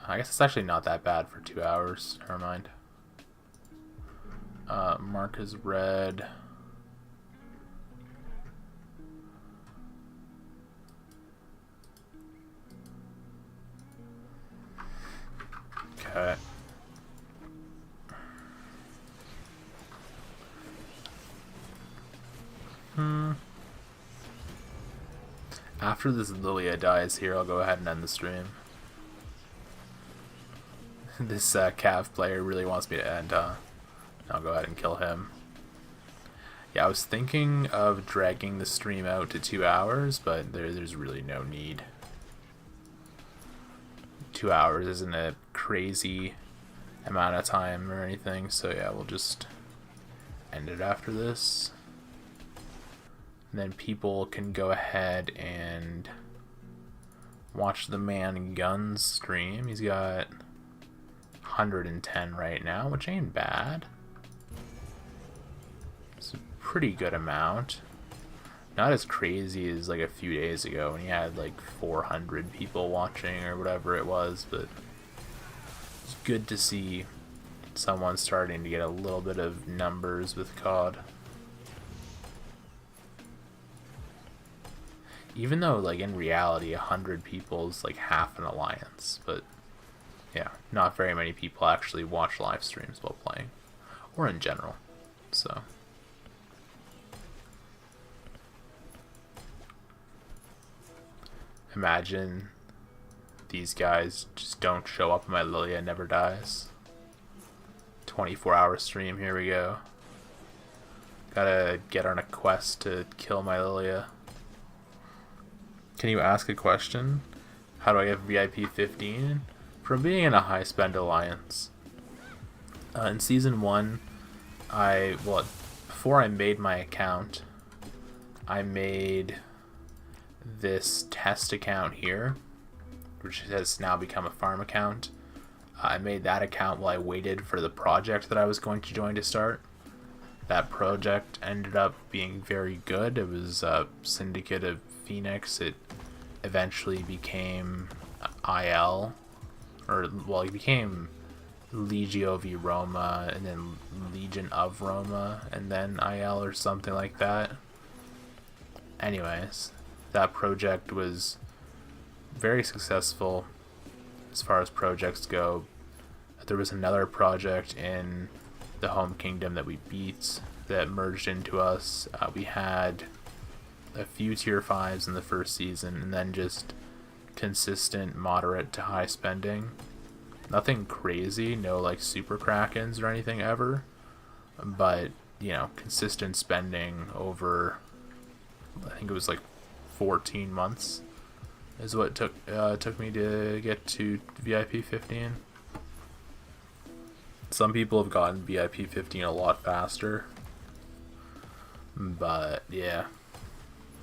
I guess it's actually not that bad for 2 hours. Never mind. Mark is red. Okay. After this Liliya dies here, I'll go ahead and end the stream. This Cav player really wants me to end, I'll go ahead and kill him. Yeah, I was thinking of dragging the stream out to 2 hours, but there's really no need. 2 hours isn't a crazy amount of time or anything, so yeah, we'll just end it after this. And then people can go ahead and watch the man Guns stream. He's got 110 right now, which ain't bad. It's a pretty good amount. Not as crazy as like a few days ago when he had like 400 people watching or whatever it was, but it's good to see someone starting to get a little bit of numbers with COD. Even though, like, in reality, 100 people is like half an alliance, but yeah, not very many people actually watch live streams while playing, or in general, so. Imagine these guys just don't show up and my Liliya never dies. 24-hour stream, here we go. Gotta get on a quest to kill my Liliya. Can you ask a question? How do I get VIP 15? From being in a high spend alliance. In season 1, before I made my account, I made this test account here, which has now become a farm account. I made that account while I waited for the project that I was going to join to start. That project ended up being very good. It was Syndicate of Phoenix. It eventually became IL, it became Legio v Roma, and then Legion of Roma, and then IL or something like that. Anyways, that project was very successful as far as projects go. There was another project in the home kingdom that we beat that merged into us. We had a few tier 5s in the first season, and then just consistent moderate to high spending. Nothing crazy, no like super krakens or anything ever, but you know, consistent spending over, I think it was like 14 months is what it took me to get to VIP 15. Some people have gotten VIP 15 a lot faster, but yeah,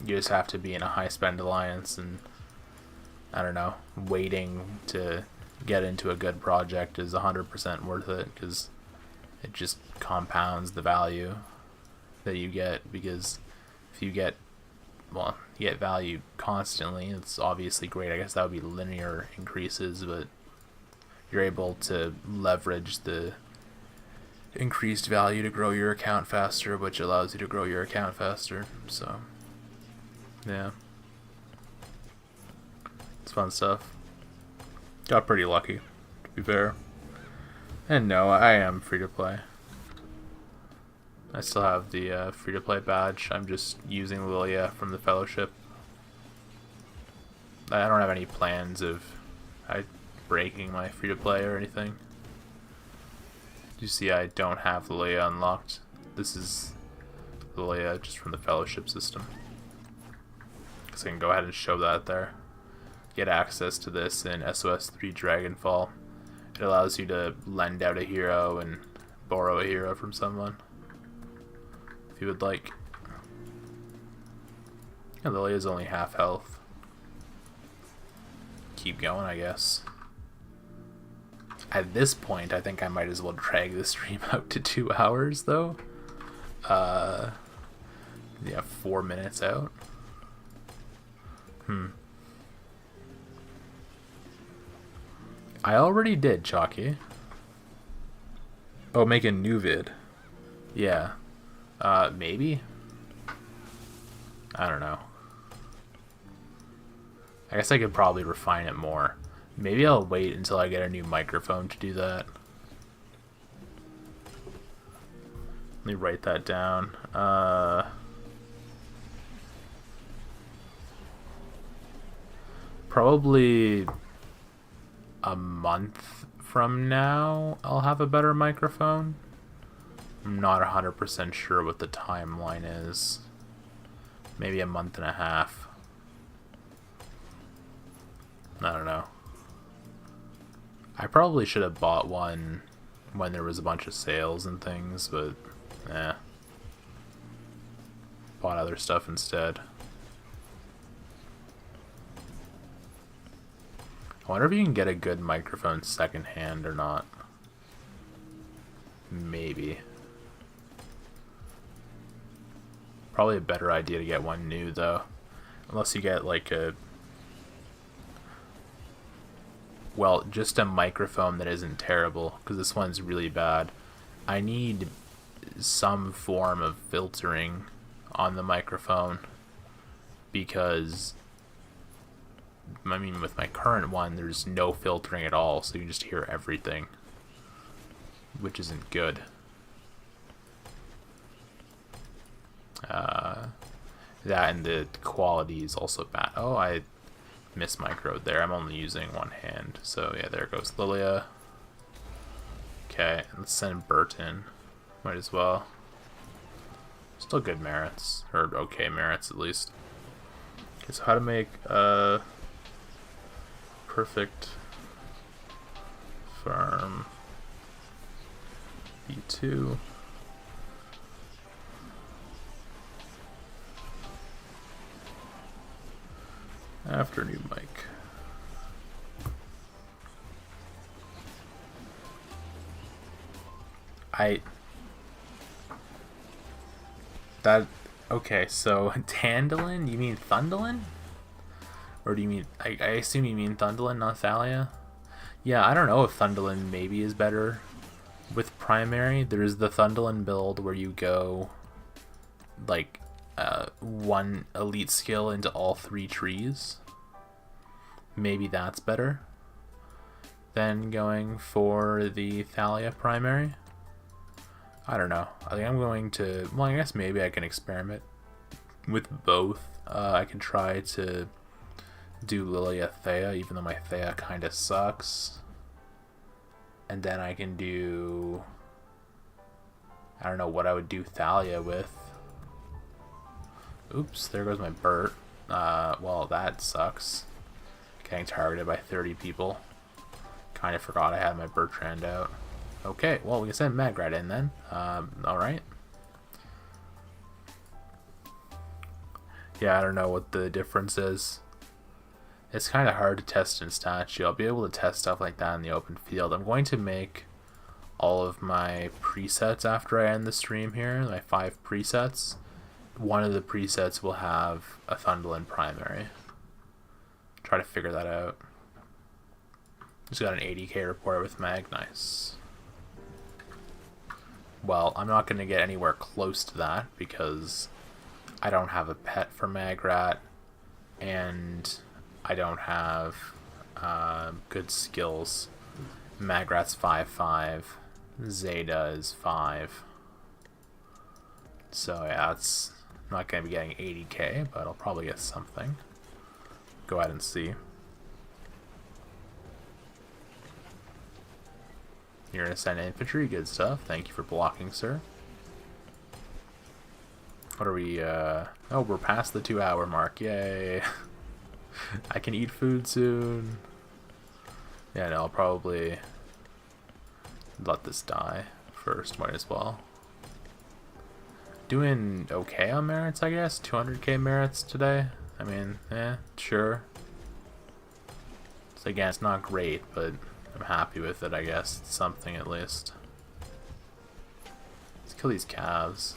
you just have to be in a high spend alliance, and I don't know, waiting to get into a good project is 100% worth it, because it just compounds the value that you get. Because if you get, you get value constantly, it's obviously great. I guess that would be linear increases, but you're able to leverage the increased value to grow your account faster, which allows you to grow your account faster. So yeah, it's fun stuff. Got pretty lucky, to be fair. And no, I am free to play. I still have the free to play badge. I'm just using Liliya from the Fellowship. I don't have any plans of breaking my free to play or anything. You see, I don't have Liliya unlocked. This is Liliya just from the fellowship system. Because I can go ahead and show that there. Get access to this in SOS 3 Dragonfall. It allows you to lend out a hero and borrow a hero from someone. If you would like. And Liliya's only half health. Keep going, I guess. At this point, I think I might as well drag the stream out to 2 hours, though. Yeah, 4 minutes out. I already did, Chalky. Oh, make a new vid. Yeah. Maybe? I don't know. I guess I could probably refine it more. Maybe I'll wait until I get a new microphone to do that. Let me write that down. Probably a month from now I'll have a better microphone. I'm not 100% sure what the timeline is. Maybe a month and a half. I don't know. I probably should have bought one when there was a bunch of sales and things, but bought other stuff instead. I wonder if you can get a good microphone secondhand or not. Maybe. Probably a better idea to get one new though. Unless you get like a... Well, just a microphone that isn't terrible, because this one's really bad. I need some form of filtering on the microphone, because, I mean, with my current one, there's no filtering at all, so you just hear everything, which isn't good. That and the quality is also bad. Oh, I mismicroed there. I'm only using one hand. So yeah, there goes Liliya. Okay, let's send Bert in. Might as well. Still good merits. Or okay merits at least. Okay, so how to make a perfect farm B2. After new mic. Okay, so Tandalin? You mean Thundalin? Or do you mean, I assume you mean Thundalin, not Thalia? Yeah, I don't know if Thundalin maybe is better with primary. There's the Thundalin build where you go like one elite skill into all 3 trees. Maybe that's better than going for the Thalia primary. I don't know. I think I'm going to... Well, I guess maybe I can experiment with both. I can try to do Liliya Thea, even though my Thea kind of sucks. And then I can do... I don't know what I would do Thalia with. Oops, there goes my Bert. Well, that sucks. Getting targeted by 30 people. Kind of forgot I had my Bertrand out. Okay, well, we can send Mag right in then. Alright. Yeah, I don't know what the difference is. It's kind of hard to test in statue. I'll be able to test stuff like that in the open field. I'm going to make all of my presets after I end the stream here. My 5 presets. One of the presets will have a Thundalin primary. Try to figure that out. Just got an 80k report with Mag. Nice. Well, I'm not going to get anywhere close to that because I don't have a pet for Magrat, and I don't have good skills. Magrat's 5/5, Zeta is 5. So yeah, it's not going to be getting 80k, but I'll probably get something. Go ahead and see. You're going to send infantry, good stuff. Thank you for blocking, sir. What are we, oh, we're past the 2-hour mark. Yay. I can eat food soon. Yeah, no, I'll probably let this die first. Might as well. Doing okay on merits, I guess. 200k merits today. I mean, sure. So again, it's not great, but I'm happy with it, I guess. It's something at least. Let's kill these calves.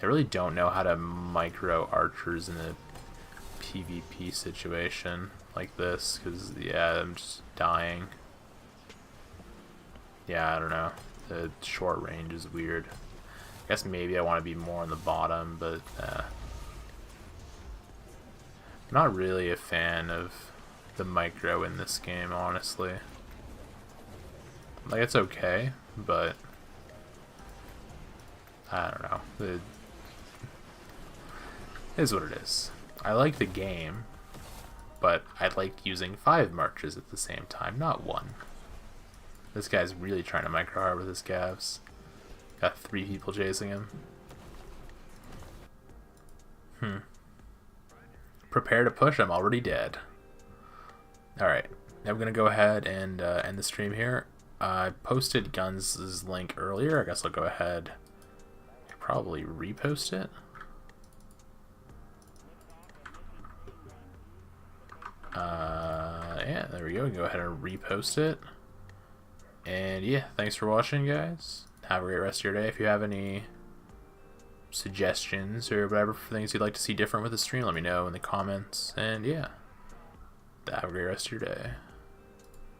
I really don't know how to micro archers in a PvP situation like this, because, yeah, I'm just dying. Yeah, I don't know. The short range is weird. I guess maybe I want to be more on the bottom, but I'm not really a fan of the micro in this game, honestly. Like, it's okay, but I don't know. It is what it is. I like the game, but I like using 5 marches at the same time, not 1. This guy's really trying to micro hard with his calves. Got 3 people chasing him. Prepare to push, I'm already dead. Alright, now I'm going to go ahead and end the stream here. I posted Guns' link earlier. I guess I'll go ahead and probably repost it. Yeah, there we go. We can go ahead and repost it. And yeah, thanks for watching, guys. Have a great rest of your day. If you have any suggestions or whatever for things you'd like to see different with the stream, let me know in the comments. And yeah, have a great rest of your day.